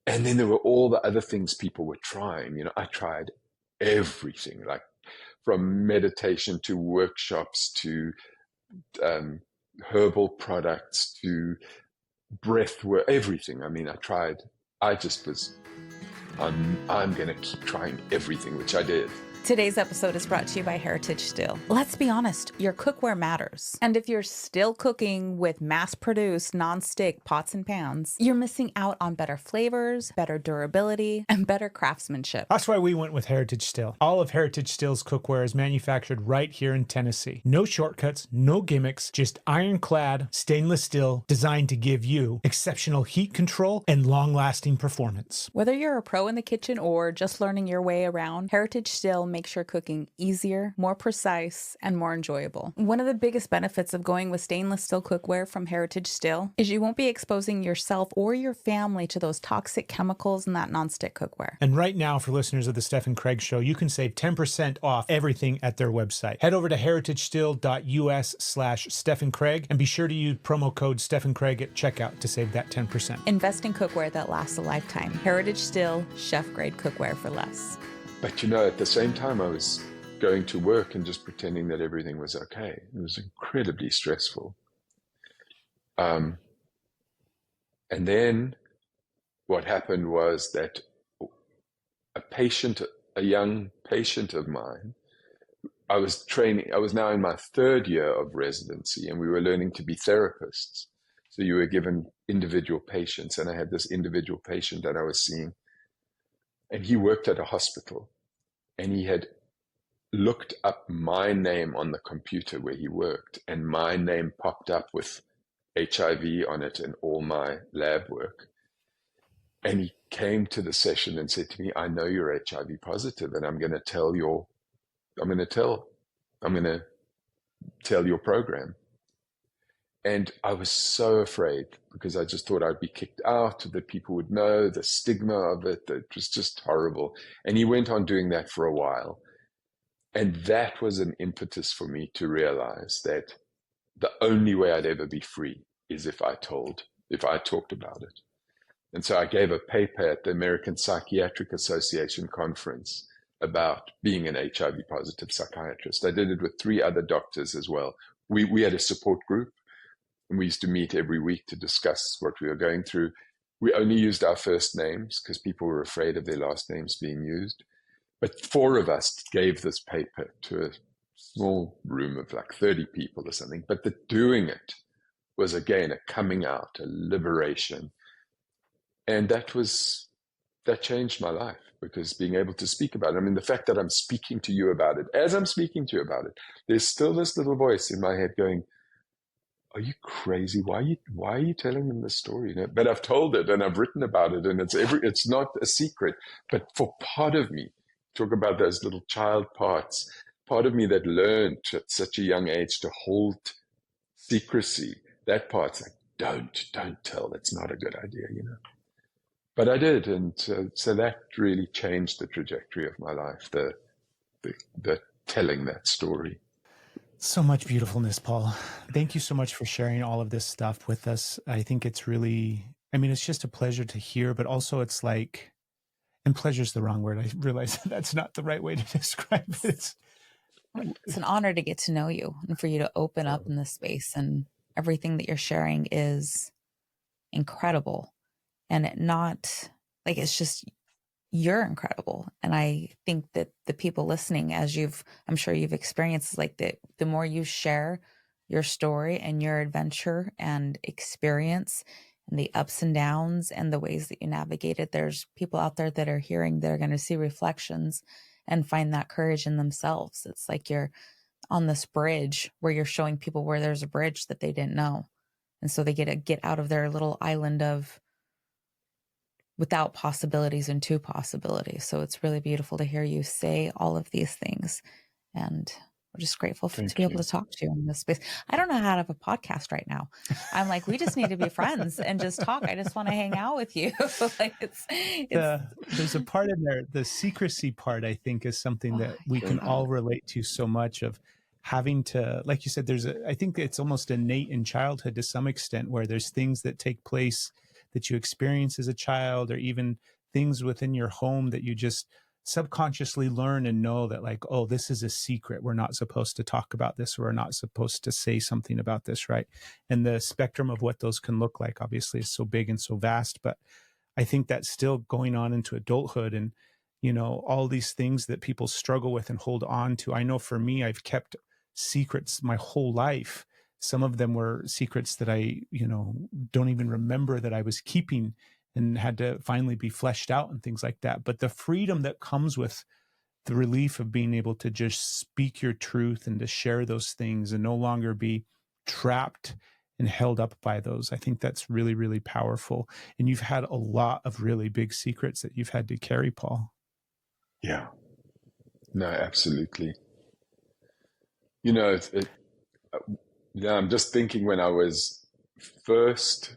And then there were all the other things people were trying. You know, I tried everything, like from meditation to workshops to herbal products to breath work, everything. I mean, I just was, I'm going to keep trying everything, which I did. Today's episode is brought to you by Heritage Still. Let's be honest, your cookware matters. And if you're still cooking with mass-produced non-stick pots and pans, you're missing out on better flavors, better durability, and better craftsmanship. That's why we went with Heritage Still. All of Heritage Still's cookware is manufactured right here in Tennessee. No shortcuts, no gimmicks, just ironclad stainless steel designed to give you exceptional heat control and long-lasting performance. Whether you're a pro in the kitchen or just learning your way around, Heritage Still makes your cooking easier, more precise, and more enjoyable. One of the biggest benefits of going with stainless steel cookware from Heritage Still is you won't be exposing yourself or your family to those toxic chemicals in that nonstick cookware. And right now, for listeners of the Steph and Craig Show, you can save 10% off everything at their website. Head over to heritagestill.us/Steph and Craig and be sure to use promo code Steph and Craig at checkout to save that 10%. Invest in cookware that lasts a lifetime. Heritage Still, chef-grade cookware for less. But, you know, at the same time, I was going to work and just pretending that everything was okay. It was incredibly stressful. And then what happened was that a young patient of mine, I was now in my third year of residency, and we were learning to be therapists. So you were given individual patients, and I had this individual patient that I was seeing. And he worked at a hospital, and he had looked up my name on the computer where he worked, and my name popped up with HIV on it and all my lab work. And he came to the session and said to me, I know you're HIV positive, and I'm going to tell your program. And I was so afraid because I just thought I'd be kicked out, that people would know the stigma of it. That it was just horrible. And he went on doing that for a while. And that was an impetus for me to realize that the only way I'd ever be free is if I talked about it. And so I gave a paper at the American Psychiatric Association conference about being an HIV positive psychiatrist. I did it with 3 other doctors as well. We had a support group. And we used to meet every week to discuss what we were going through. We only used our first names because people were afraid of their last names being used. But 4 of us gave this paper to a small room of like 30 people or something. But the doing it was, again, a coming out, a liberation. And that changed my life, because being able to speak about it, I mean, the fact that I'm speaking to you about it, as I'm speaking to you about it, there's still this little voice in my head going, are you crazy? Why are you telling them this story? You know? But I've told it and I've written about it, and it's not a secret. But for part of me, talk about those little child parts, part of me that learned at such a young age to hold secrecy, that part's like, don't tell. That's not a good idea, you know. But I did, and so that really changed the trajectory of my life. The telling that story. So much beautifulness, Paul. Thank you so much for sharing all of this stuff with us. I think it's really, it's just a pleasure to hear, but also it's like, and pleasure's the wrong word. I realize that's not the right way to describe it. It's an honor to get to know you and for you to open up in this space, and everything that you're sharing is incredible. And it's just, you're incredible. And I think that the people listening, I'm sure you've experienced, like the more you share your story and your adventure and experience and the ups and downs and the ways that you navigate it, there's people out there that are hearing, that are going to see reflections and find that courage in themselves. It's like you're on this bridge where you're showing people where there's a bridge that they didn't know. And so they get out of their little island of without possibilities into possibilities. So it's really beautiful to hear you say all of these things. And we're just grateful to Thank be able you. to talk to you in this space. I don't know how to have a podcast right now. I'm like, we just need to be friends and just talk. I just want to hang out with you. Like There's a part in there, the secrecy part, I think, is something that we can all relate to so much, of having to, like you said, I think it's almost innate in childhood to some extent, where there's things that take place that you experience as a child, or even things within your home that you just subconsciously learn and know that, like, oh, this is a secret. We're not supposed to talk about this. We're not supposed to say something about this, right? And the spectrum of what those can look like, obviously, is so big and so vast. But I think that's still going on into adulthood, and, all these things that people struggle with and hold on to. I know for me, I've kept secrets my whole life. Some of them were secrets that I, don't even remember that I was keeping, and had to finally be fleshed out and things like that. But the freedom that comes with the relief of being able to just speak your truth and to share those things and no longer be trapped and held up by those, I think that's really, really powerful. And you've had a lot of really big secrets that you've had to carry, Paul. Yeah. No, absolutely. I'm just thinking, when I was first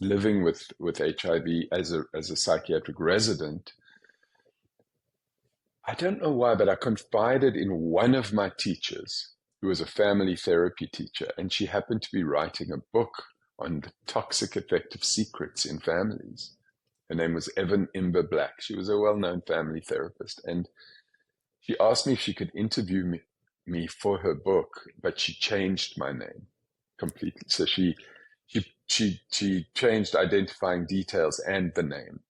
living with HIV as a psychiatric resident, I don't know why, but I confided in one of my teachers, who was a family therapy teacher, and she happened to be writing a book on the toxic effect of secrets in families. Her name was Evan Imber Black. She was a well-known family therapist, and she asked me if she could interview me for her book, but she changed my name completely. So she changed identifying details and the name.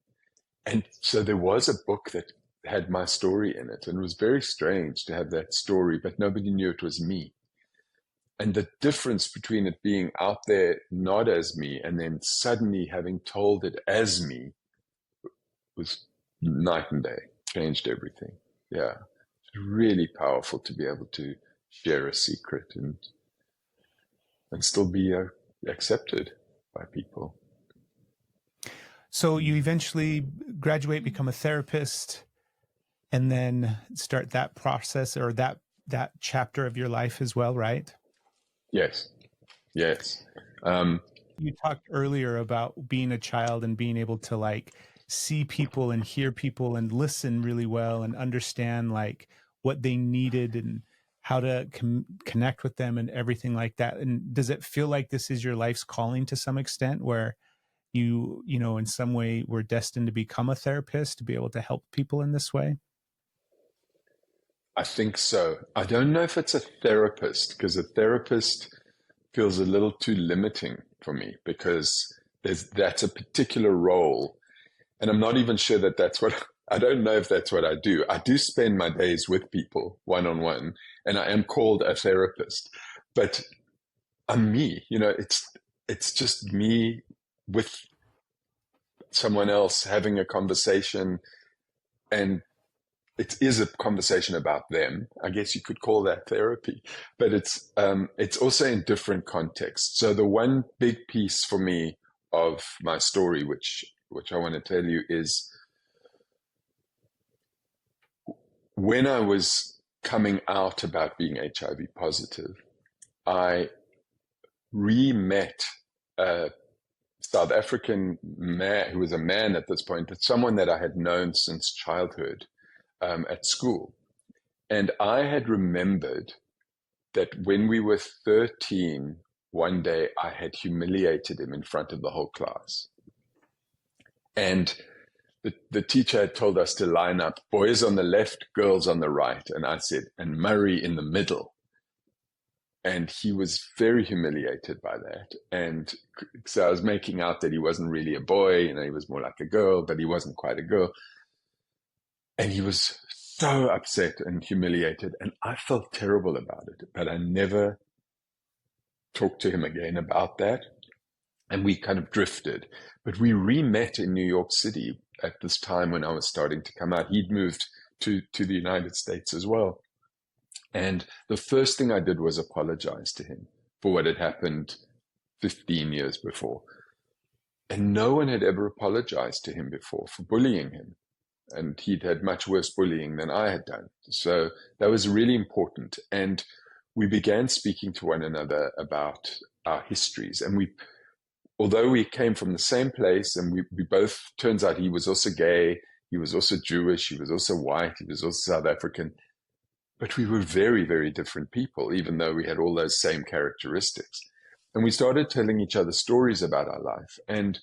And so there was a book that had my story in it, and it was very strange to have that story, but nobody knew it was me. And the difference between it being out there not as me and then suddenly having told it as me was night and day, changed everything. Yeah. It's really powerful to be able to share a secret and still be accepted by people. So you eventually graduate, become a therapist, and then start that process, or that chapter of your life as well, right? Yes. You talked earlier about being a child and being able to, like, see people and hear people and listen really well and understand, like, what they needed and how to connect with them and everything like that. And does it feel like this is your life's calling to some extent, where you in some way were destined to become a therapist, to be able to help people in this way? I think so. I don't know if it's a therapist, because a therapist feels a little too limiting for me, because that's a particular role. And I'm not even sure I don't know if that's what I do. I do spend my days with people one-on-one, and I am called a therapist, but I'm me, it's just me with someone else having a conversation, and it is a conversation about them. I guess you could call that therapy, but it's also in different contexts. So the one big piece for me of my story, which I want to tell you, is when I was coming out about being HIV positive, I re-met a South African man, who was a man at this point, but someone that I had known since childhood, at school. And I had remembered that when we were 13, one day I had humiliated him in front of the whole class. And the teacher had told us to line up, boys on the left, girls on the right. And I said, and Murray in the middle. And he was very humiliated by that. And so I was making out that he wasn't really a boy, he was more like a girl, but he wasn't quite a girl. And he was so upset and humiliated. And I felt terrible about it, but I never talked to him again about that. And we kind of drifted. But we re-met in New York City at this time when I was starting to come out. He'd moved to the United States as well. And the first thing I did was apologize to him for what had happened 15 years before. And no one had ever apologized to him before for bullying him. and he'd had much worse bullying than I had done. So that was really important. And we began speaking to one another about our histories. And although we came from the same place, and we both, turns out he was also gay, he was also Jewish, he was also white, he was also South African, but we were very, very different people, even though we had all those same characteristics. And we started telling each other stories about our life. And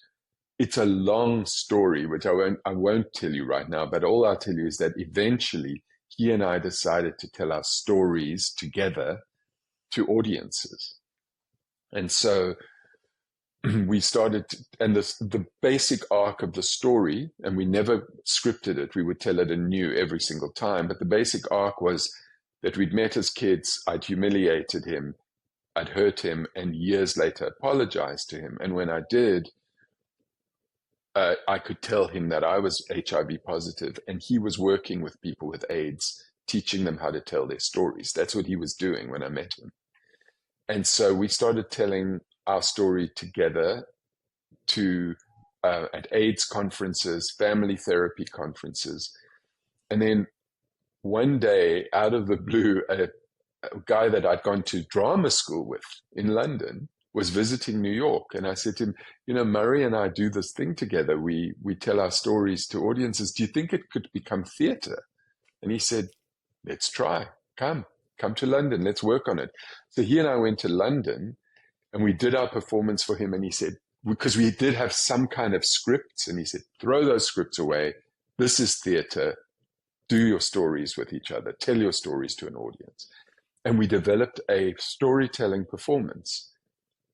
it's a long story, which I won't tell you right now, but all I'll tell you is that eventually he and I decided to tell our stories together to audiences. And so we started, and the basic arc of the story, and we never scripted it, we would tell it anew every single time, but the basic arc was that we'd met as kids, I'd humiliated him, I'd hurt him, and years later apologized to him. And when I did, I could tell him that I was HIV positive, and he was working with people with AIDS, teaching them how to tell their stories. That's what he was doing when I met him. And so we started telling our story together at AIDS conferences, family therapy conferences. And then one day, out of the blue, a guy that I'd gone to drama school with in London was visiting New York. And I said to him, Murray and I do this thing together. We tell our stories to audiences. Do you think it could become theater? And he said, let's try. Come to London. Let's work on it. So he and I went to London and we did our performance for him. And he said, because we did have some kind of scripts, and he said, throw those scripts away. This is theater. Do your stories with each other. Tell your stories to an audience. And we developed a storytelling performance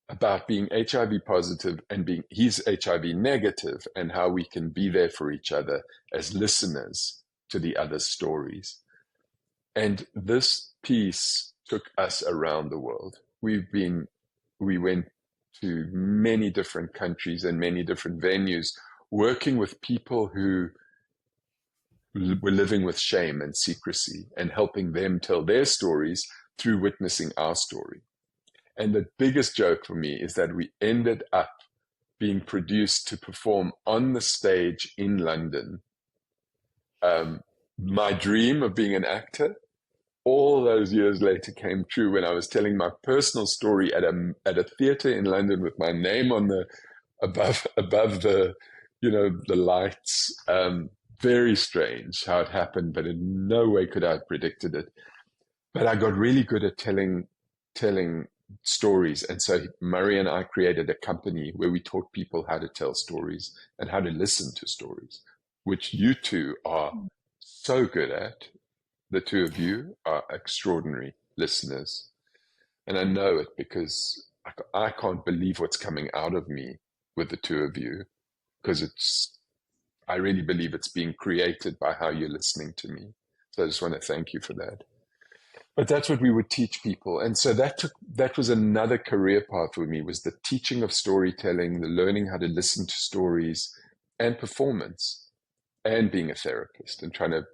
about being HIV positive and he's HIV negative, and how we can be there for each other as listeners to the other's stories. And this piece took us around the world. We went to many different countries and many different venues, working with people who were living with shame and secrecy, and helping them tell their stories through witnessing our story. And the biggest joke for me is that we ended up being produced to perform on the stage in London. My dream of being an actor, all those years later, came true when I was telling my personal story at a theater in London with my name on the above the the lights. Very strange how it happened, but in no way could I have predicted it. But I got really good at telling stories. And so Murray and I created a company where we taught people how to tell stories and how to listen to stories, which you two are so good at. The two of you are extraordinary listeners. And I know it because I can't believe what's coming out of me with the two of you, because I really believe it's being created by how you're listening to me. So I just want to thank you for that. But that's what we would teach people. And so that was another career path for me, was the teaching of storytelling, the learning how to listen to stories, and performance, and being a therapist, and trying to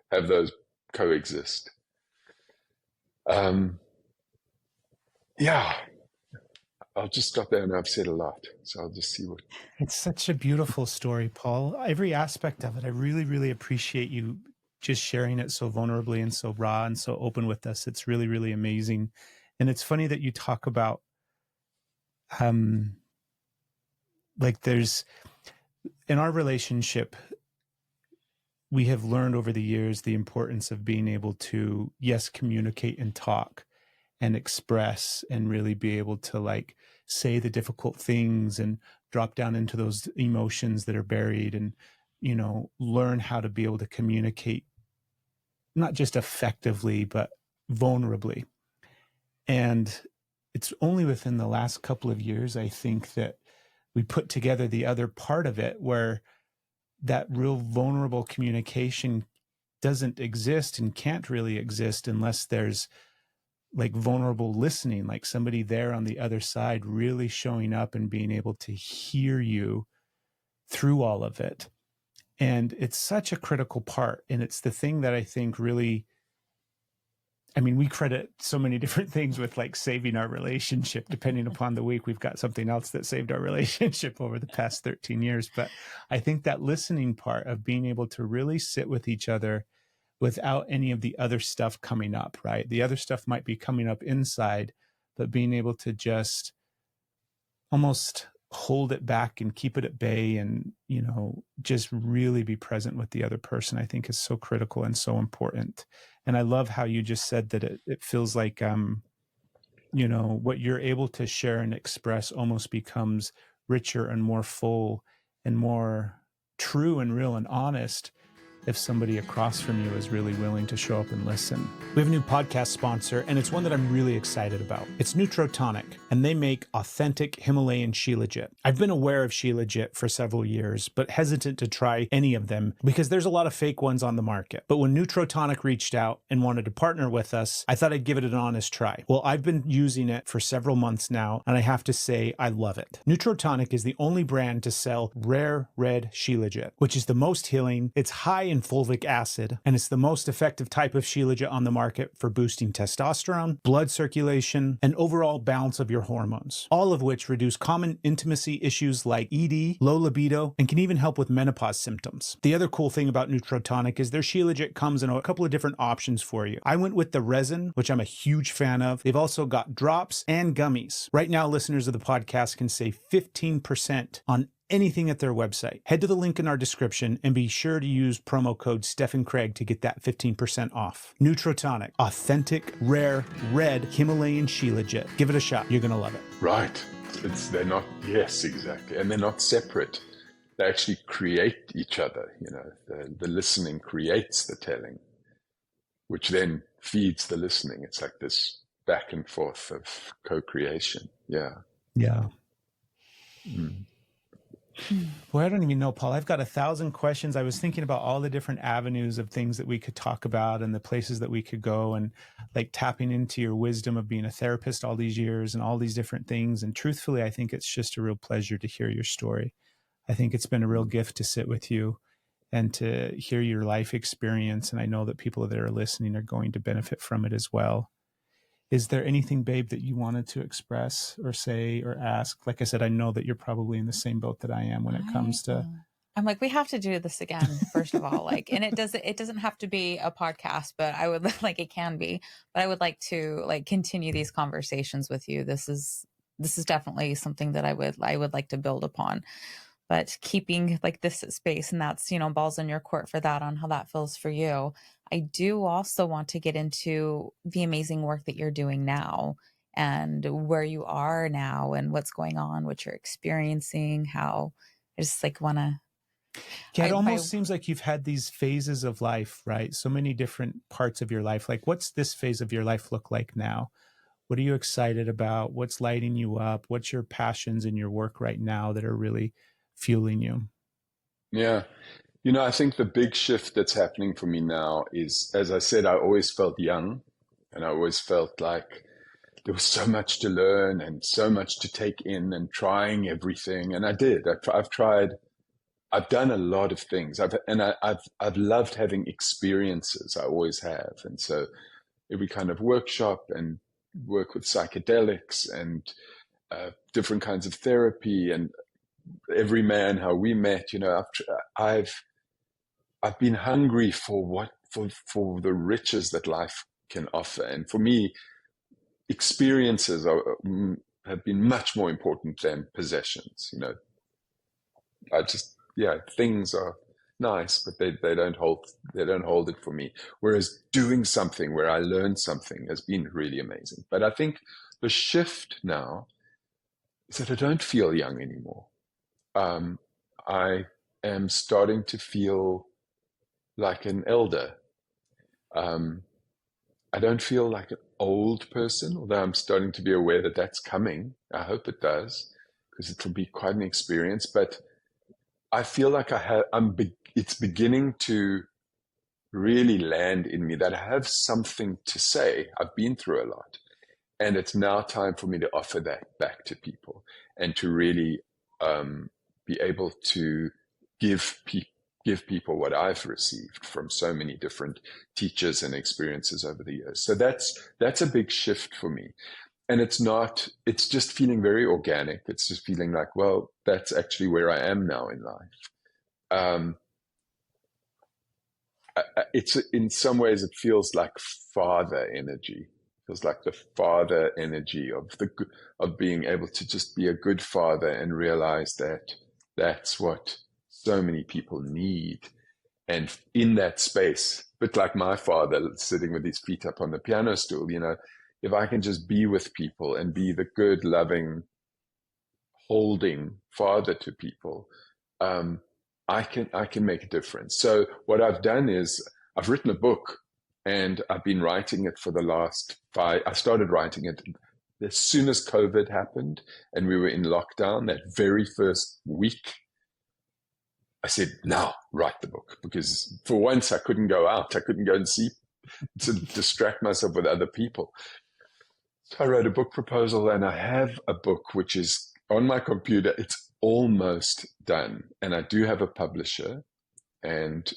have those coexist. Yeah, I'll just stop there, and I've said a lot. So I'll just see what. It's such a beautiful story, Paul. Every aspect of it, I really, really appreciate you just sharing it so vulnerably and so raw and so open with us. It's really, really amazing. And it's funny that you talk about, like there's, in our relationship, we have learned over the years the importance of being able to, yes, communicate and talk and express, and really be able to like say the difficult things and drop down into those emotions that are buried, and, learn how to be able to communicate not just effectively, but vulnerably. And it's only within the last couple of years, I think, that we put together the other part of it, where that real vulnerable communication doesn't exist and can't really exist unless there's like vulnerable listening, like somebody there on the other side really showing up and being able to hear you through all of it. And it's such a critical part. And it's the thing that I think really I mean, we credit so many different things with like saving our relationship. Depending upon the week, we've got something else that saved our relationship over the past 13 years. But I think that listening part of being able to really sit with each other without any of the other stuff coming up, right? The other stuff might be coming up inside, but being able to just almost hold it back and keep it at bay and, you know, just really be present with the other person, I think is so critical and so important. And I love how you just said that it feels like, you know, what you're able to share and express almost becomes richer and more full and more true and real and honest if somebody across from you is really willing to show up and listen. We have a new podcast sponsor, and it's one that I'm really excited about. It's Nutrotonic, and they make authentic Himalayan Shilajit. I've been aware of Shilajit for several years, but hesitant to try any of them because there's a lot of fake ones on the market. But when Nutrotonic reached out and wanted to partner with us, I thought I'd give it an honest try. Well, I've been using it for several months now, and I have to say I love it. Nutrotonic is the only brand to sell rare red Shilajit, which is the most healing. It's high in fulvic acid, and it's the most effective type of Shilajit on the market for boosting testosterone, blood circulation, and overall balance of your hormones, all of which reduce common intimacy issues like ED, low libido, and can even help with menopause symptoms. The other cool thing about Nutrotonic is their Shilajit comes in a couple of different options for you. I went with the resin, which I'm a huge fan of. They've also got drops and gummies. Right now, listeners of the podcast can save 15% on anything at their website. Head to the link in our description and be sure to use promo code Steph Craig to get that 15% off. Nutrotonic, authentic, rare, red Himalayan Shilajit. Give it a shot. You're going to love it. Right. They're not, yes, exactly. And they're not separate. They actually create each other. You know, the listening creates the telling, which then feeds the listening. It's like this back and forth of co-creation. Yeah. Yeah. Mm. Well, I don't even know, Paul. I've got 1,000 questions. I was thinking about all the different avenues of things that we could talk about and the places that we could go, and like tapping into your wisdom of being a therapist all these years and all these different things. And truthfully, I think it's just a real pleasure to hear your story. I think it's been a real gift to sit with you and to hear your life experience. And I know that people that are listening are going to benefit from it as well. Is there anything, babe, that you wanted to express or say or ask? Like I said, I know that you're probably in the same boat that I am when it comes to. I'm like, we have to do this again, first of all. Like, and it doesn't have to be a podcast, but I would like, it can be, but I would like to like continue these conversations with you. This is definitely something that I would like to build upon, but keeping like this space, and that's, you know, balls in your court for that, on how that feels for you. I do also want to get into the amazing work that you're doing now and where you are now and what's going on, what you're experiencing, how I just like want to. Yeah, it almost seems like you've had these phases of life, right? So many different parts of your life. Like, what's this phase of your life look like now? What are you excited about? What's lighting you up? What's your passions in your work right now that are really fueling you? Yeah. You know, I think the big shift that's happening for me now is, as I said, I always felt young, and I always felt like there was so much to learn and so much to take in and trying everything. And I did. I've done a lot of things. I've loved having experiences. I always have. And so every kind of workshop and work with psychedelics and different kinds of therapy, and every man, how we met, you know, I've been hungry for the riches that life can offer. And for me, experiences have been much more important than possessions. You know, things are nice, but they don't hold it for me. Whereas doing something where I learned something has been really amazing. But I think the shift now is that I don't feel young anymore. I am starting to feel like an elder. I don't feel like an old person, although I'm starting to be aware that that's coming. I hope it does, because it will be quite an experience. But I feel like it's beginning to really land in me that I have something to say. I've been through a lot, and it's now time for me to offer that back to people and to really be able to give give people what I've received from so many different teachers and experiences over the years. So that's a big shift for me. And it's just feeling very organic. It's just feeling like, well, that's actually where I am now in life. It's in some ways, it feels like father energy. It feels like the father energy of being able to just be a good father and realize that that's what so many people need. And in that space, but like my father sitting with his feet up on the piano stool, if I can just be with people and be the good, loving, holding father to people, I can make a difference. So what I've done is I've written a book, and I've been writing it for the last I started writing it as soon as COVID happened and we were in lockdown. That very first week, I said, now write the book, because for once I couldn't go out. I couldn't go and see to distract myself with other people. So I wrote a book proposal, and I have a book which is on my computer. It's almost done, and I do have a publisher, and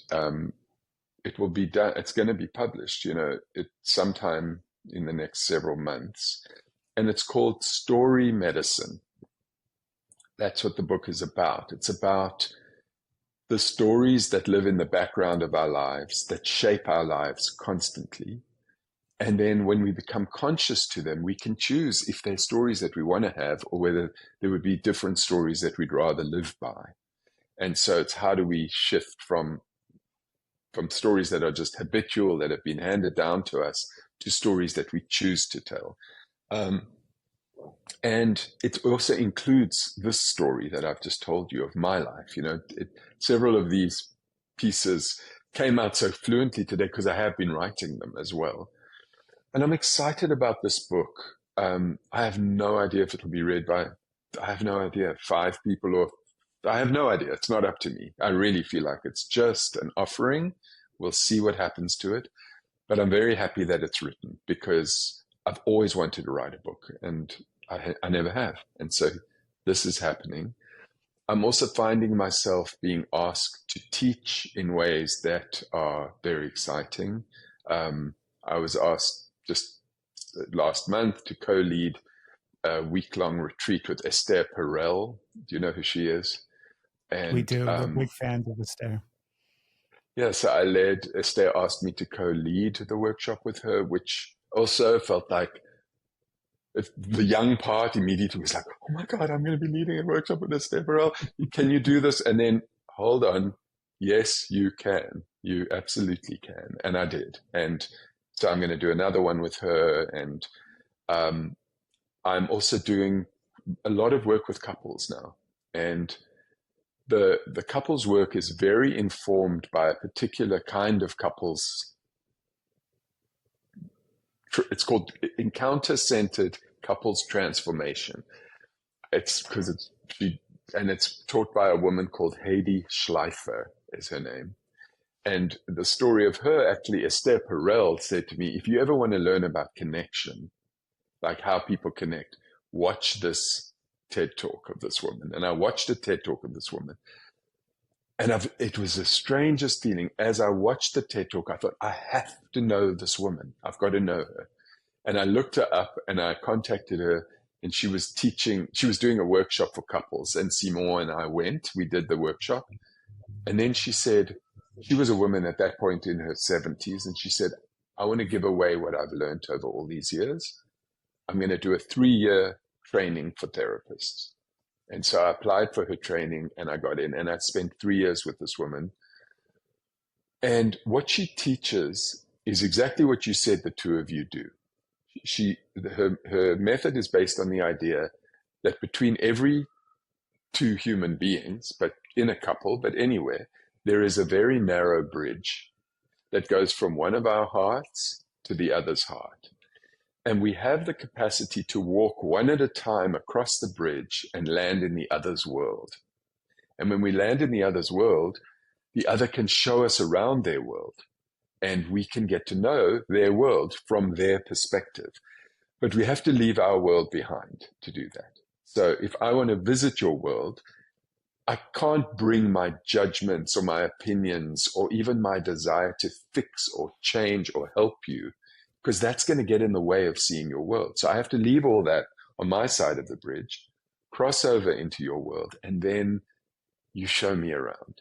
it will be done. It's going to be published, sometime in the next several months, and it's called Story Medicine. That's what the book is about. It's about the stories that live in the background of our lives, that shape our lives constantly. And then when we become conscious to them, we can choose if they're stories that we want to have, or whether there would be different stories that we'd rather live by. And so it's how do we shift from stories that are just habitual, that have been handed down to us, to stories that we choose to tell. And it also includes this story that I've just told you of my life. Several of these pieces came out so fluently today because I have been writing them as well. And I'm excited about this book. I have no idea if it'll be read by, I have no idea, 5 people, or I have no idea. It's not up to me. I really feel like it's just an offering. We'll see what happens to it. But I'm very happy that it's written, because I've always wanted to write a book, and I never have. And so this is happening. I'm also finding myself being asked to teach in ways that are very exciting. I was asked just last month to co-lead a week-long retreat with Esther Perel. Do you know who she is? And, we do. We're big fans of Esther. Yeah, so Esther asked me to co-lead the workshop with her, which also felt like the young part immediately was like, oh my God, I'm going to be leading a workshop with Esther Perel. Can you do this? And then, hold on. Yes, you can. You absolutely can. And I did. And so I'm going to do another one with her. And I'm also doing a lot of work with couples now. And the couples work is very informed by a particular kind of couples. It's called encounter-centered couples transformation. It's taught by a woman called Heidi Schleifer is her name. And the story of her, actually, Esther Perel said to me, if you ever want to learn about connection, like how people connect, watch this TED Talk of this woman. And I watched a TED Talk of this woman. And it was the strangest feeling. As I watched the TED Talk, I thought, I have to know this woman. I've got to know her. And I looked her up, and I contacted her, and she was doing a workshop for couples, and Simon and I went. We did the workshop. And then she said, she was a woman at that point in her 70s, and she said, I want to give away what I've learned over all these years. I'm going to do a 3-year training for therapists. And so I applied for her training, and I got in, and I spent 3 years with this woman. And what she teaches is exactly what you said the two of you do. Her method is based on the idea that between every 2 human beings, but in a couple, but anywhere, there is a very narrow bridge that goes from one of our hearts to the other's heart. And we have the capacity to walk one at a time across the bridge and land in the other's world. And when we land in the other's world, the other can show us around their world, and we can get to know their world from their perspective. But we have to leave our world behind to do that. So if I want to visit your world, I can't bring my judgments or my opinions or even my desire to fix or change or help you, because that's going to get in the way of seeing your world. So I have to leave all that on my side of the bridge, cross over into your world, and then you show me around.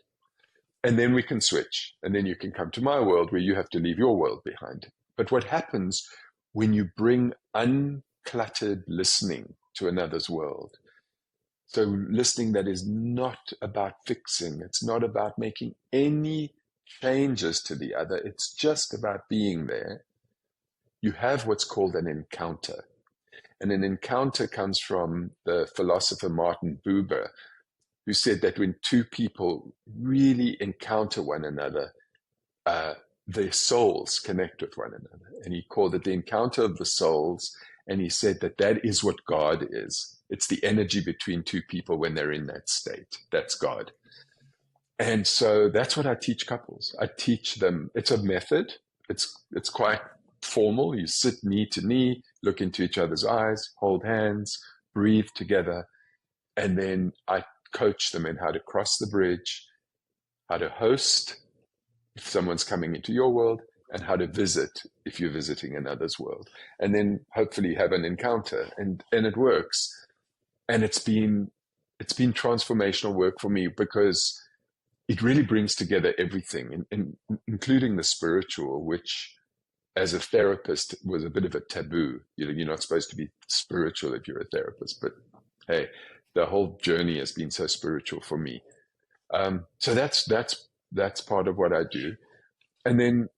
And then we can switch. And then you can come to my world where you have to leave your world behind. But what happens when you bring uncluttered listening to another's world? So listening that is not about fixing. It's not about making any changes to the other. It's just about being there. You have what's called an encounter. And an encounter comes from the philosopher Martin Buber, who said that when two people really encounter one another, their souls connect with one another. And he called it the encounter of the souls. And he said that that is what God is. It's the energy between two people when they're in that state. That's God. And so that's what I teach couples. I teach them, it's a method. It's quite formal. You sit knee to knee, look into each other's eyes, hold hands, breathe together. And then I coach them in how to cross the bridge, how to host if someone's coming into your world, and how to visit if you're visiting another's world. And then hopefully have an encounter. And it works. And it's been transformational work for me, because it really brings together everything, including the spiritual, which as a therapist was a bit of a taboo. You're not supposed to be spiritual if you're a therapist, but hey, the whole journey has been so spiritual for me. So that's part of what I do. And then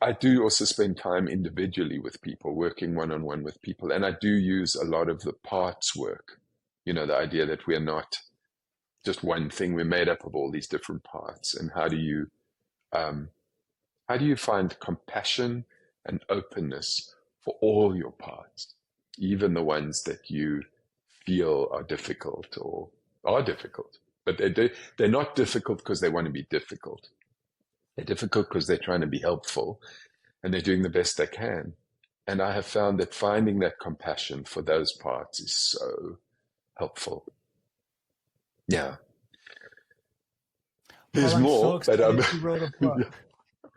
I do also spend time individually with people, working one-on-one with people. And I do use a lot of the parts work, the idea that we're not just one thing, we're made up of all these different parts. And how do you find compassion and openness for all your parts, even the ones that you feel are difficult or are difficult, but they're not difficult because they want to be difficult. They're difficult because they're trying to be helpful, and they're doing the best they can. And I have found that finding that compassion for those parts is so helpful. Yeah. There's more, so but you wrote a book.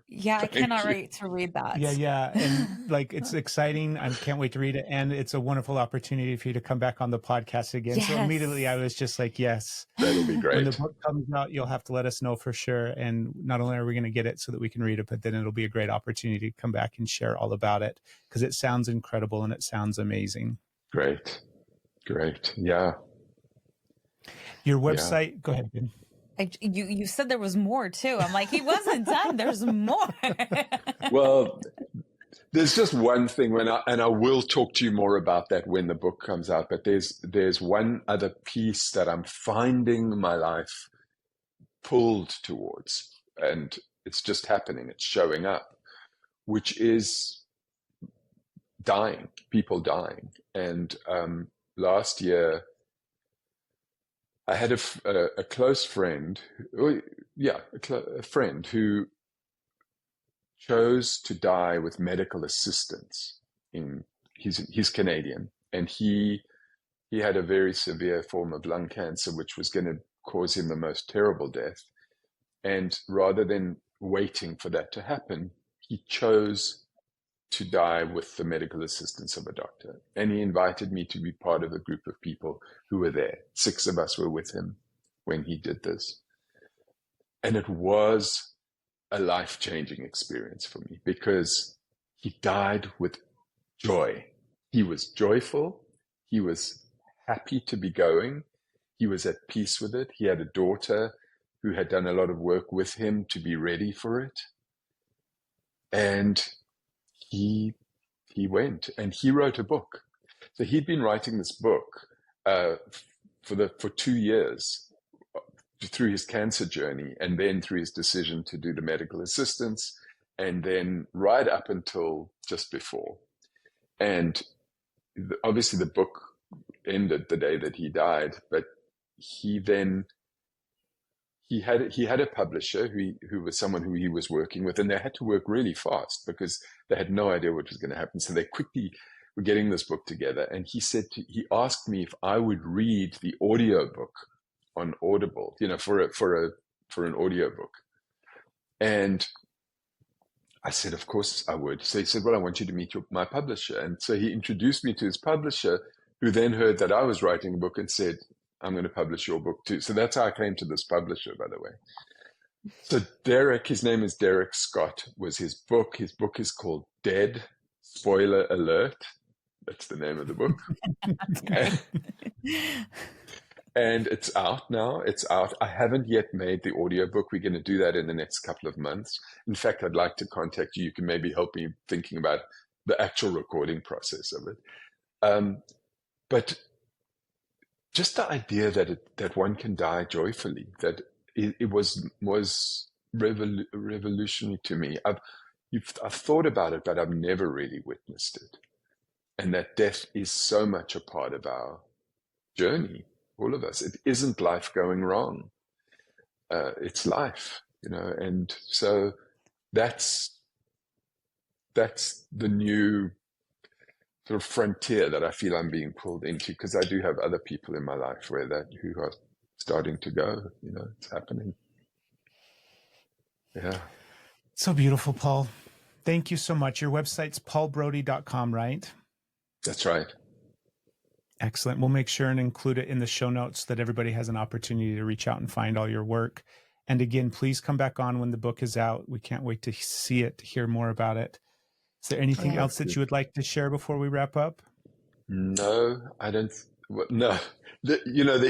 Yeah, I cannot wait to read that. Yeah. And it's exciting. I can't wait to read it. And it's a wonderful opportunity for you to come back on the podcast again. Yes. So immediately I was just like, yes. That'll be great. When the book comes out, you'll have to let us know for sure. And not only are we going to get it so that we can read it, but then it'll be a great opportunity to come back and share all about it, because it sounds incredible and it sounds amazing. Great. Yeah. Your website, Go ahead, Ben. You said there was more too. I'm like, he wasn't done. There's more. Well, there's just one thing and I will talk to you more about that when the book comes out, but there's one other piece that I'm finding my life pulled towards, and it's just happening. It's showing up, which is people dying. And last year, I had a close friend, a friend who chose to die with medical assistance. He's Canadian, and he had a very severe form of lung cancer, which was going to cause him the most terrible death. And rather than waiting for that to happen, he chose to die with the medical assistance of a doctor. And he invited me to be part of a group of people who were there. 6 of us were with him when he did this. And it was a life-changing experience for me, because he died with joy. He was joyful. He was happy to be going. He was at peace with it. He had a daughter who had done a lot of work with him to be ready for it. And he went, and he wrote a book. So he'd been writing this book for 2 years through his cancer journey, and then through his decision to do the medical assistance, and then right up until just before. And obviously the book ended the day that he died, but he had a publisher who was someone who he was working with, and they had to work really fast because they had no idea what was going to happen. So they quickly were getting this book together. And he asked me if I would read the audio book on Audible, for an audiobook. And I said, of course I would. So he said, well, I want you to meet my publisher. And so he introduced me to his publisher, who then heard that I was writing a book and said, I'm going to publish your book too. So that's how I came to this publisher, by the way. So Derek, his name is Derek Scott, was his book. His book is called Dead, Spoiler Alert. That's the name of the book. And it's out now. It's out. I haven't yet made the audiobook. We're going to do that in the next couple of months. In fact, I'd like to contact you. You can maybe help me thinking about the actual recording process of it. But just the idea that one can die joyfully, that it was revolutionary to me. I've thought about it, but I've never really witnessed it. And that death is so much a part of our journey, all of us. It isn't life going wrong. It's life, and so that's the new sort of frontier that I feel I'm being pulled into, because I do have other people in my life who are starting to go, it's happening. Yeah. So beautiful, Paul. Thank you so much. Your website's paulbrowde.com, right? That's right. Excellent. We'll make sure and include it in the show notes so that everybody has an opportunity to reach out and find all your work. And again, please come back on when the book is out. We can't wait to see it, to hear more about it. Is there anything else that you would like to share before we wrap up? No, I don't. No, there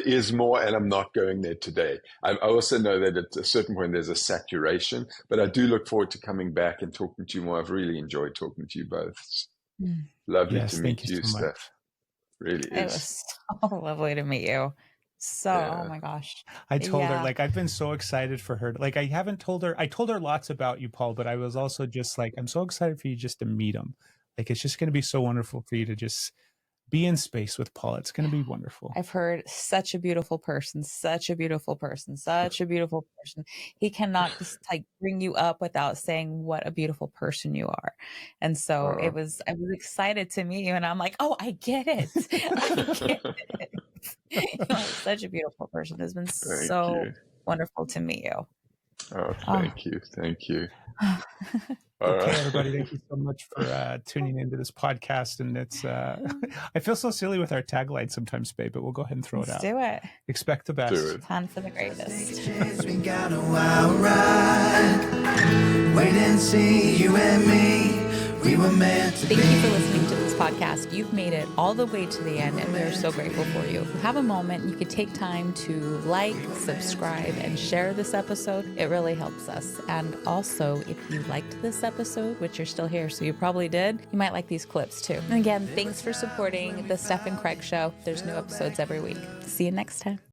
is more, and I'm not going there today. I also know that at a certain point there's a saturation, but I do look forward to coming back and talking to you more. I've really enjoyed talking to you both. Lovely to meet you, so Steph. Really It is. was so lovely to meet you. So, Yeah. oh my gosh. I told her, I've been so excited for her. I haven't told her, I told her lots about you, Paul, but I was also just I'm so excited for you just to meet him. It's just going to be so wonderful for you to just be in space with Paul. It's going to be wonderful. I've heard such a beautiful person, such a beautiful person, such a beautiful person. He cannot just bring you up without saying what a beautiful person you are. And so I was excited to meet you, and I'm like, oh, I get it. I get it. Such a beautiful person. It's been so wonderful to meet you. Oh, thank you. Thank you. Okay, everybody, thank you so much for tuning into this podcast. And it's, I feel so silly with our tagline sometimes, babe, but we'll go ahead and throw it out. Do it. Expect the best. Do it. Plan for the greatest. We got a wild ride. Wait and see, you and me. We were meant to be. Thank you for listening to this podcast. You've made it all the way to the end, and we are so grateful for you. If you have a moment, you could take time to like, subscribe, and share this episode. It really helps us. And also, if you liked this episode, which you're still here, so you probably did, you might like these clips too. And again, thanks for supporting the Steph and Craig Show. There's new episodes every week. See you next time.